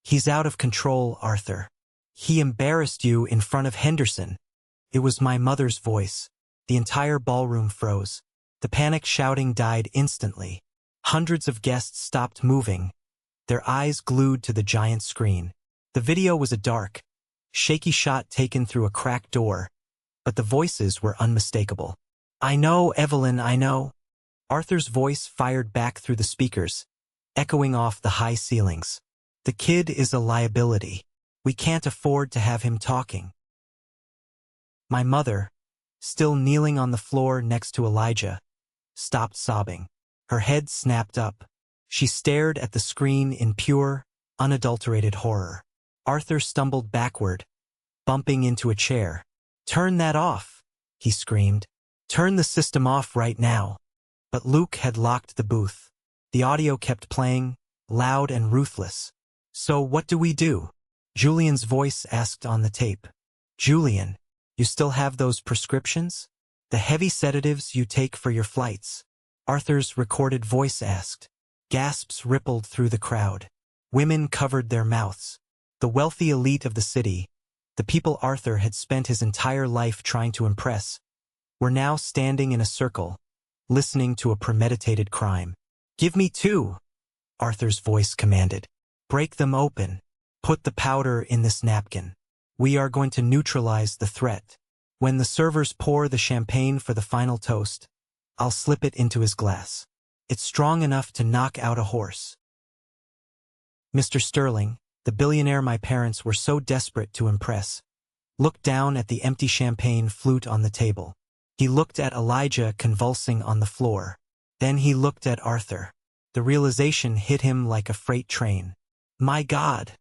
"He's out of control, Arthur. He embarrassed you in front of Henderson." It was my mother's voice. The entire ballroom froze. The panic shouting died instantly. Hundreds of guests stopped moving, their eyes glued to the giant screen. The video was a dark, shaky shot taken through a cracked door, but the voices were unmistakable. "I know, Evelyn, I know." Arthur's voice fired back through the speakers, echoing off the high ceilings. "The kid is a liability. We can't afford to have him talking." My mother, still kneeling on the floor next to Elijah, stopped sobbing. Her head snapped up. She stared at the screen in pure, unadulterated horror. Arthur stumbled backward, bumping into a chair. "Turn that off," he screamed. "Turn the system off right now." But Luke had locked the booth. The audio kept playing, loud and ruthless. "So what do we do?" Julian's voice asked on the tape. "Julian, you still have those prescriptions? The heavy sedatives you take for your flights?" Arthur's recorded voice asked. Gasps rippled through the crowd. Women covered their mouths. The wealthy elite of the city, the people Arthur had spent his entire life trying to impress, were now standing in a circle, listening to a premeditated crime. "Give me 2, Arthur's voice commanded. "Break them open. Put the powder in this napkin. We are going to neutralize the threat. When the servers pour the champagne for the final toast, I'll slip it into his glass. It's strong enough to knock out a horse." Mr. Sterling, the billionaire my parents were so desperate to impress, looked down at the empty champagne flute on the table. He looked at Elijah convulsing on the floor. Then he looked at Arthur. The realization hit him like a freight train. "My God,"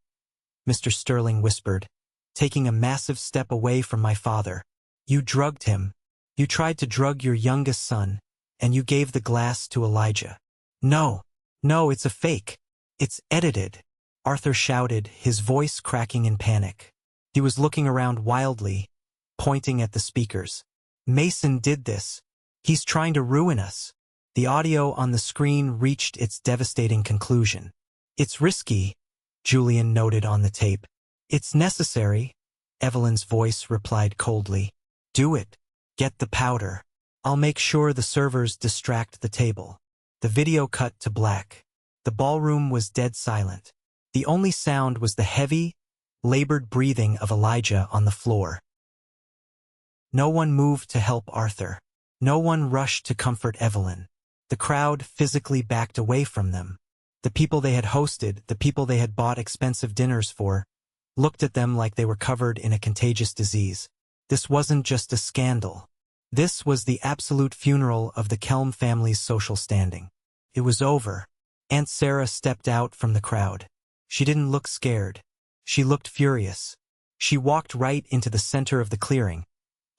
Mr. Sterling whispered, taking a massive step away from my father. "You drugged him. You tried to drug your youngest son, and you gave the glass to Elijah." No, it's a fake. It's edited," Arthur shouted, his voice cracking in panic. He was looking around wildly, pointing at the speakers. "Mason did this. He's trying to ruin us." The audio on the screen reached its devastating conclusion. "It's risky," Julian noted on the tape. "It's necessary," Evelyn's voice replied coldly. "Do it. Get the powder. I'll make sure the servers distract the table." The video cut to black. The ballroom was dead silent. The only sound was the heavy, labored breathing of Elijah on the floor. No one moved to help Arthur. No one rushed to comfort Evelyn. The crowd physically backed away from them. The people they had hosted, the people they had bought expensive dinners for, looked at them like they were covered in a contagious disease. This wasn't just a scandal. This was the absolute funeral of the Kelm family's social standing. It was over. Aunt Sarah stepped out from the crowd. She didn't look scared. She looked furious. She walked right into the center of the clearing,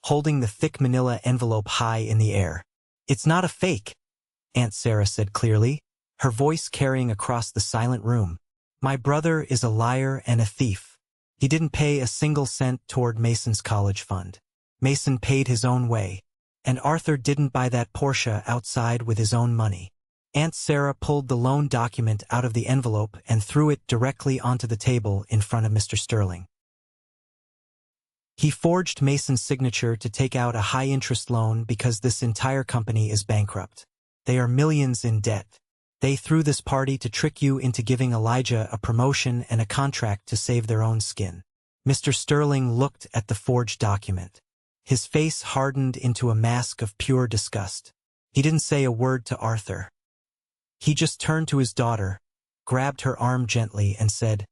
holding the thick manila envelope high in the air. "It's not a fake," Aunt Sarah said clearly, her voice carrying across the silent room. "My brother is a liar and a thief. He didn't pay a single cent toward Mason's college fund. Mason paid his own way, and Arthur didn't buy that Porsche outside with his own money." Aunt Sarah pulled the loan document out of the envelope and threw it directly onto the table in front of Mr. Sterling. "He forged Mason's signature to take out a high-interest loan because this entire company is bankrupt. They are millions in debt. They threw this party to trick you into giving Elijah a promotion and a contract to save their own skin." Mr. Sterling looked at the forged document. His face hardened into a mask of pure disgust. He didn't say a word to Arthur. He just turned to his daughter, grabbed her arm gently, and said,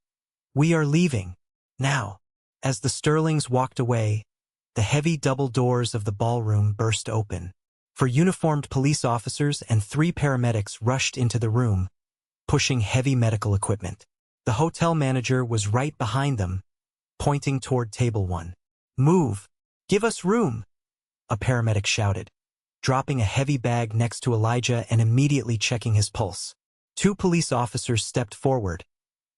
"We are leaving. Now." As the Sterlings walked away, the heavy double doors of the ballroom burst open. 4 uniformed police officers and 3 paramedics rushed into the room, pushing heavy medical equipment. The hotel manager was right behind them, pointing toward table 1. "Move! Give us room!" a paramedic shouted, dropping a heavy bag next to Elijah and immediately checking his pulse. 2 police officers stepped forward,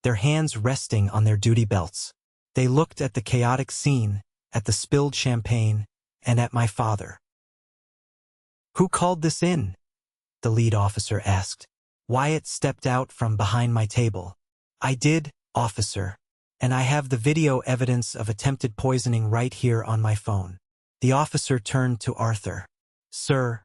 their hands resting on their duty belts. They looked at the chaotic scene, at the spilled champagne, and at my father. "Who called this in?" the lead officer asked. Wyatt stepped out from behind my table. "I did, officer. And I have the video evidence of attempted poisoning right here on my phone." The officer turned to Arthur. "Sir,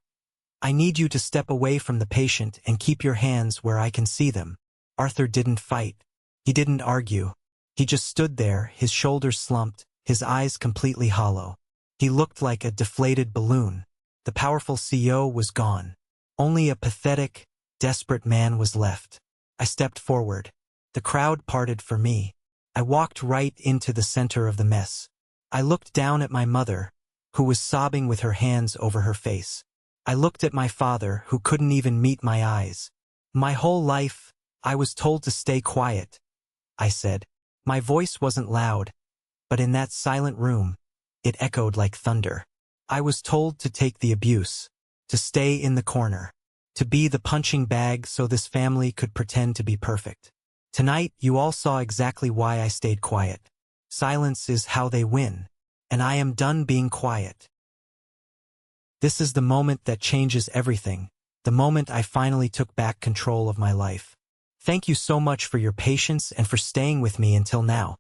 I need you to step away from the patient and keep your hands where I can see them." Arthur didn't fight. He didn't argue. He just stood there, his shoulders slumped, his eyes completely hollow. He looked like a deflated balloon. The powerful CO was gone. Only a pathetic, desperate man was left. I stepped forward. The crowd parted for me. I walked right into the center of the mess. I looked down at my mother, who was sobbing with her hands over her face. I looked at my father, who couldn't even meet my eyes. "My whole life, I was told to stay quiet," I said. My voice wasn't loud, but in that silent room, it echoed like thunder. I was told to take the abuse, to stay in the corner, to be the punching bag so this family could pretend to be perfect. Tonight, you all saw exactly why I stayed quiet. Silence is how they win, and I am done being quiet. This is the moment that changes everything, the moment I finally took back control of my life. Thank you so much for your patience and for staying with me until now.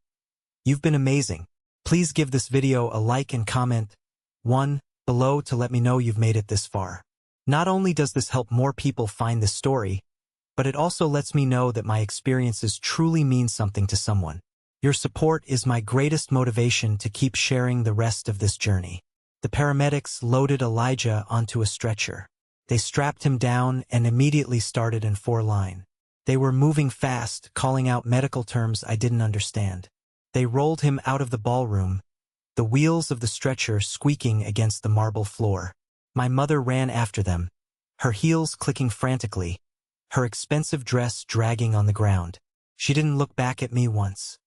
You've been amazing. Please give this video a like and comment 1 below to let me know you've made it this far. Not only does this help more people find this story, but it also lets me know that my experiences truly mean something to someone. Your support is my greatest motivation to keep sharing the rest of this journey. The paramedics loaded Elijah onto a stretcher. They strapped him down and immediately started in 4-line. They were moving fast, calling out medical terms I didn't understand. They rolled him out of the ballroom, the wheels of the stretcher squeaking against the marble floor. My mother ran after them, her heels clicking frantically, her expensive dress dragging on the ground. She didn't look back at me once.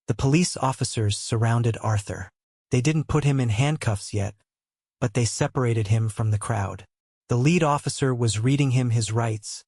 The police officers surrounded Arthur. They didn't put him in handcuffs yet, but they separated him from the crowd. The lead officer was reading him his rights,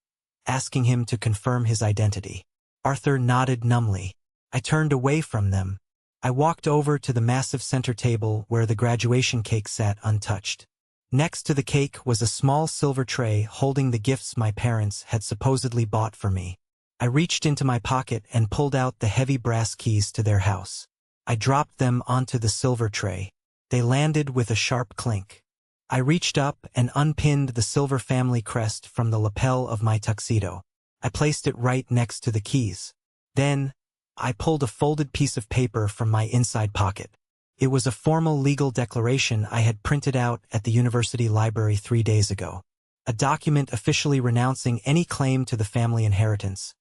asking him to confirm his identity. Arthur nodded numbly. I turned away from them. I walked over to the massive center table where the graduation cake sat untouched. Next to the cake was a small silver tray holding the gifts my parents had supposedly bought for me. I reached into my pocket and pulled out the heavy brass keys to their house. I dropped them onto the silver tray. They landed with a sharp clink. I reached up and unpinned the silver family crest from the lapel of my tuxedo. I placed it right next to the keys. Then, I pulled a folded piece of paper from my inside pocket. It was a formal legal declaration I had printed out at the university library 3 days ago. A document officially renouncing any claim to the family inheritance,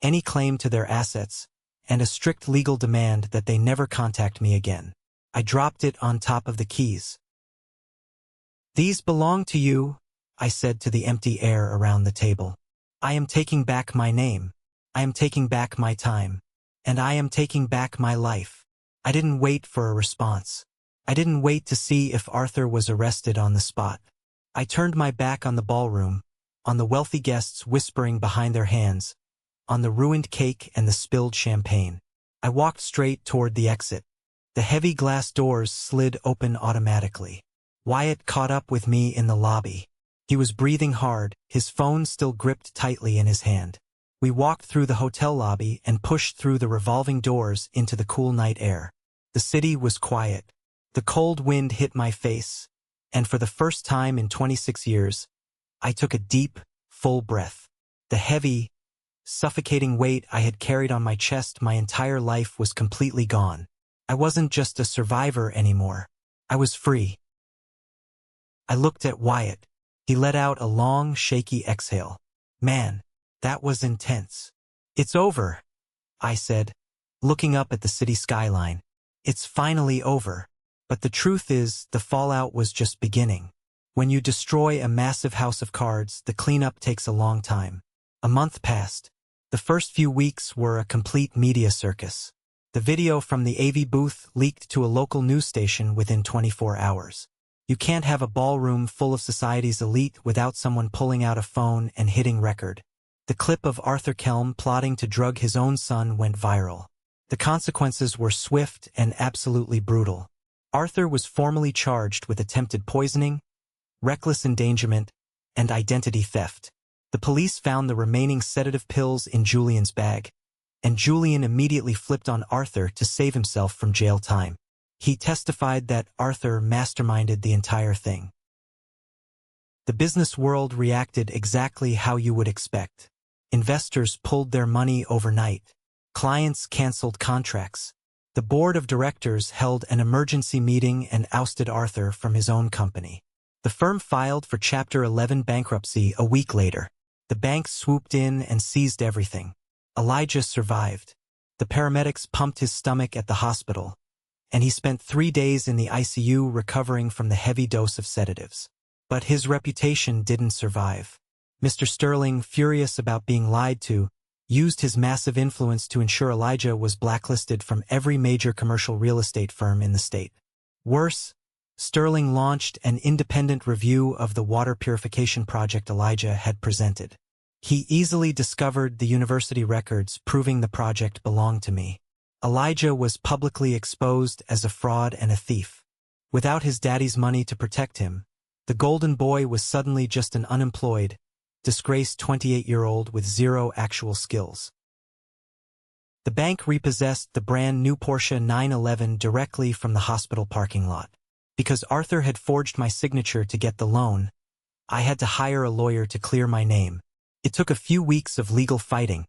any claim to their assets, and a strict legal demand that they never contact me again. I dropped it on top of the keys. "These belong to you," I said to the empty air around the table. "I am taking back my name. I am taking back my time. And I am taking back my life." I didn't wait for a response. I didn't wait to see if Arthur was arrested on the spot. I turned my back on the ballroom, on the wealthy guests whispering behind their hands, on the ruined cake and the spilled champagne. I walked straight toward the exit. The heavy glass doors slid open automatically. Wyatt caught up with me in the lobby. He was breathing hard, his phone still gripped tightly in his hand. We walked through the hotel lobby and pushed through the revolving doors into the cool night air. The city was quiet. The cold wind hit my face, and for the first time in 26 years, I took a deep, full breath. The heavy, suffocating weight I had carried on my chest my entire life was completely gone. I wasn't just a survivor anymore. I was free. I looked at Wyatt. He let out a long, shaky exhale. Man, that was intense. "It's over," I said, looking up at the city skyline. "It's finally over." But the truth is, the fallout was just beginning. When you destroy a massive house of cards, the cleanup takes a long time. A month passed. The first few weeks were a complete media circus. The video from the AV booth leaked to a local news station within 24 hours. You can't have a ballroom full of society's elite without someone pulling out a phone and hitting record. The clip of Arthur Kelm plotting to drug his own son went viral. The consequences were swift and absolutely brutal. Arthur was formally charged with attempted poisoning, reckless endangerment, and identity theft. The police found the remaining sedative pills in Julian's bag, and Julian immediately flipped on Arthur to save himself from jail time. He testified that Arthur masterminded the entire thing. The business world reacted exactly how you would expect. Investors pulled their money overnight. Clients canceled contracts. The board of directors held an emergency meeting and ousted Arthur from his own company. The firm filed for Chapter 11 bankruptcy a week later. The bank swooped in and seized everything. Elijah survived. The paramedics pumped his stomach at the hospital, and he spent 3 days in the ICU recovering from the heavy dose of sedatives. But his reputation didn't survive. Mr. Sterling, furious about being lied to, used his massive influence to ensure Elijah was blacklisted from every major commercial real estate firm in the state. Worse, Sterling launched an independent review of the water purification project Elijah had presented. He easily discovered the university records proving the project belonged to me. Elijah was publicly exposed as a fraud and a thief. Without his daddy's money to protect him, the golden boy was suddenly just an unemployed, disgraced 28-year-old with zero actual skills. The bank repossessed the brand new Porsche 911 directly from the hospital parking lot. Because Arthur had forged my signature to get the loan, I had to hire a lawyer to clear my name. It took a few weeks of legal fighting,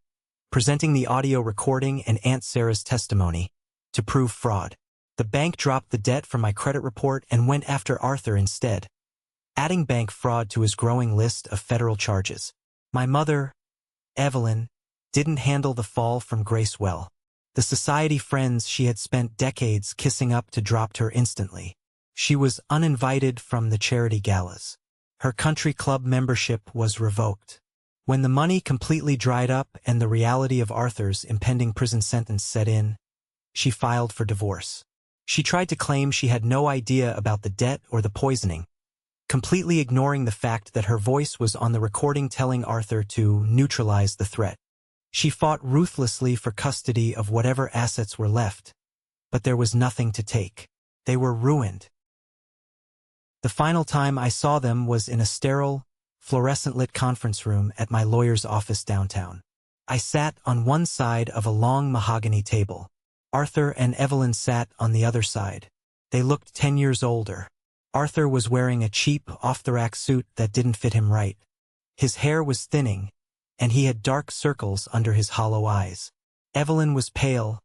presenting the audio recording and Aunt Sarah's testimony, to prove fraud. The bank dropped the debt from my credit report and went after Arthur instead, adding bank fraud to his growing list of federal charges. My mother, Evelyn, didn't handle the fall from grace well. The society friends she had spent decades kissing up to dropped her instantly. She was uninvited from the charity galas. Her country club membership was revoked. When the money completely dried up and the reality of Arthur's impending prison sentence set in, she filed for divorce. She tried to claim she had no idea about the debt or the poisoning, completely ignoring the fact that her voice was on the recording telling Arthur to neutralize the threat. She fought ruthlessly for custody of whatever assets were left, but there was nothing to take. They were ruined. The final time I saw them was in a sterile, fluorescent-lit conference room at my lawyer's office downtown. I sat on one side of a long mahogany table. Arthur and Evelyn sat on the other side. They looked 10 years older. Arthur was wearing a cheap, off-the-rack suit that didn't fit him right. His hair was thinning, and he had dark circles under his hollow eyes. Evelyn was pale,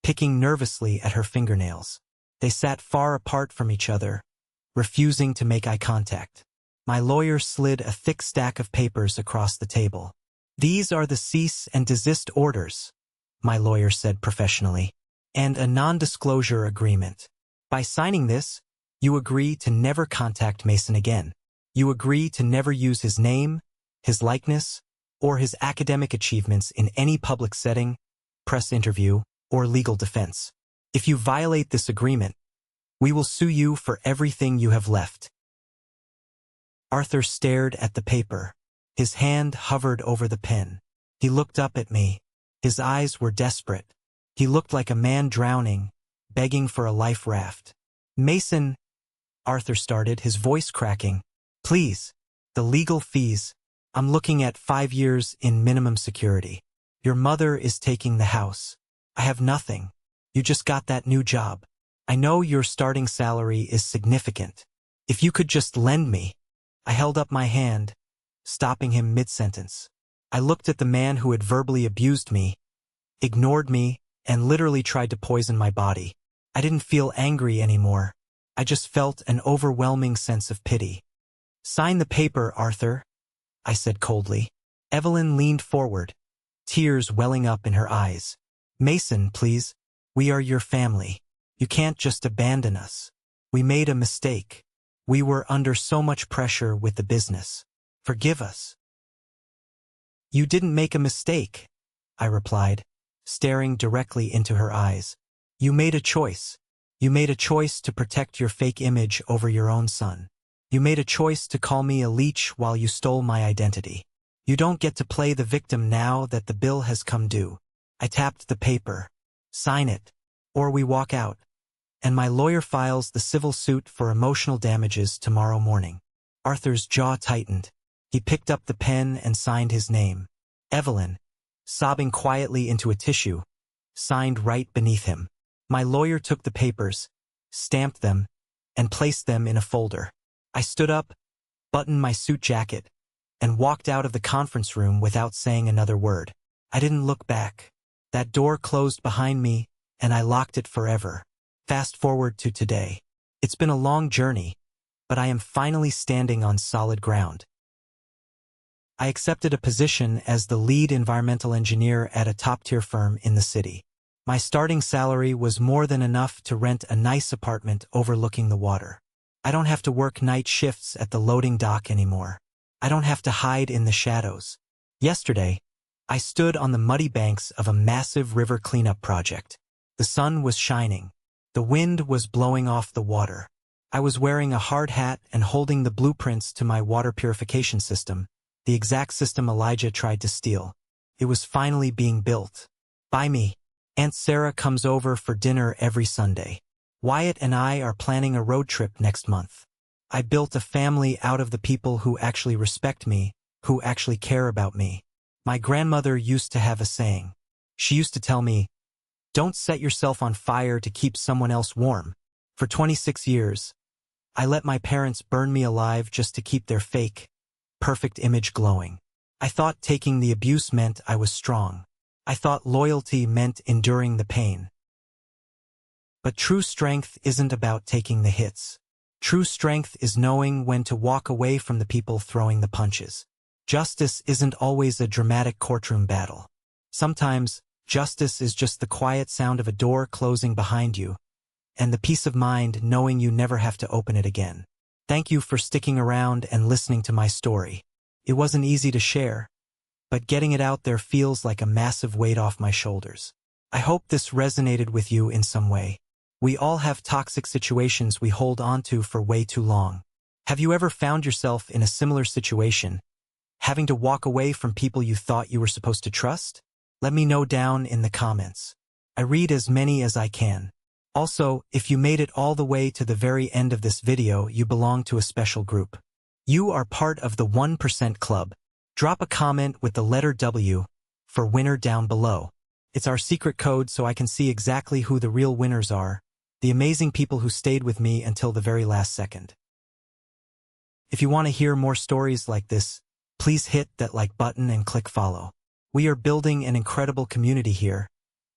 picking nervously at her fingernails. They sat far apart from each other, refusing to make eye contact. My lawyer slid a thick stack of papers across the table. "These are the cease and desist orders," my lawyer said professionally, "and a non-disclosure agreement. By signing this, you agree to never contact Mason again. You agree to never use his name, his likeness, or his academic achievements in any public setting, press interview, or legal defense. If you violate this agreement, we will sue you for everything you have left." Arthur stared at the paper. His hand hovered over the pen. He looked up at me. His eyes were desperate. He looked like a man drowning, begging for a life raft. "Mason," Arthur started, his voice cracking. "Please, the legal fees. I'm looking at 5 years in minimum security. Your mother is taking the house. I have nothing. You just got that new job. I know your starting salary is significant. If you could just lend me." I held up my hand, stopping him mid-sentence. I looked at the man who had verbally abused me, ignored me, and literally tried to poison my body. I didn't feel angry anymore. I just felt an overwhelming sense of pity. "Sign the paper, Arthur," I said coldly. Evelyn leaned forward, tears welling up in her eyes. "Mason, please. We are your family. You can't just abandon us. We made a mistake. We were under so much pressure with the business. Forgive us." "You didn't make a mistake," I replied, staring directly into her eyes. You made a choice. You made a choice to protect your fake image over your own son. You made a choice to call me a leech while you stole my identity. You don't get to play the victim now that the bill has come due. I tapped the paper. Sign it, or we walk out. And my lawyer files the civil suit for emotional damages tomorrow morning. Arthur's jaw tightened. He picked up the pen and signed his name. Evelyn, sobbing quietly into a tissue, signed right beneath him. My lawyer took the papers, stamped them, and placed them in a folder. I stood up, buttoned my suit jacket, and walked out of the conference room without saying another word. I didn't look back. That door closed behind me, and I locked it forever. Fast forward to today. It's been a long journey, but I am finally standing on solid ground. I accepted a position as the lead environmental engineer at a top-tier firm in the city. My starting salary was more than enough to rent a nice apartment overlooking the water. I don't have to work night shifts at the loading dock anymore. I don't have to hide in the shadows. Yesterday, I stood on the muddy banks of a massive river cleanup project. The sun was shining. The wind was blowing off the water. I was wearing a hard hat and holding the blueprints to my water purification system, the exact system Elijah tried to steal. It was finally being built. By me. Aunt Sarah comes over for dinner every Sunday. Wyatt and I are planning a road trip next month. I built a family out of the people who actually respect me, who actually care about me. My grandmother used to have a saying. She used to tell me, "Don't set yourself on fire to keep someone else warm." For 26 years, I let my parents burn me alive just to keep their fake, perfect image glowing. I thought taking the abuse meant I was strong. I thought loyalty meant enduring the pain. But true strength isn't about taking the hits. True strength is knowing when to walk away from the people throwing the punches. Justice isn't always a dramatic courtroom battle. Sometimes, justice is just the quiet sound of a door closing behind you, and the peace of mind knowing you never have to open it again. Thank you for sticking around and listening to my story. It wasn't easy to share, but getting it out there feels like a massive weight off my shoulders. I hope this resonated with you in some way. We all have toxic situations we hold onto for way too long. Have you ever found yourself in a similar situation, having to walk away from people you thought you were supposed to trust? Let me know down in the comments. I read as many as I can. Also, if you made it all the way to the very end of this video, you belong to a special group. You are part of the 1% Club. Drop a comment with the letter W for winner down below. It's our secret code so I can see exactly who the real winners are, the amazing people who stayed with me until the very last second. If you want to hear more stories like this, please hit that like button and click follow. We are building an incredible community here,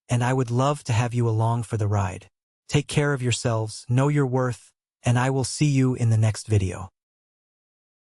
and I would love to have you along for the ride. Take care of yourselves, know your worth, and I will see you in the next video.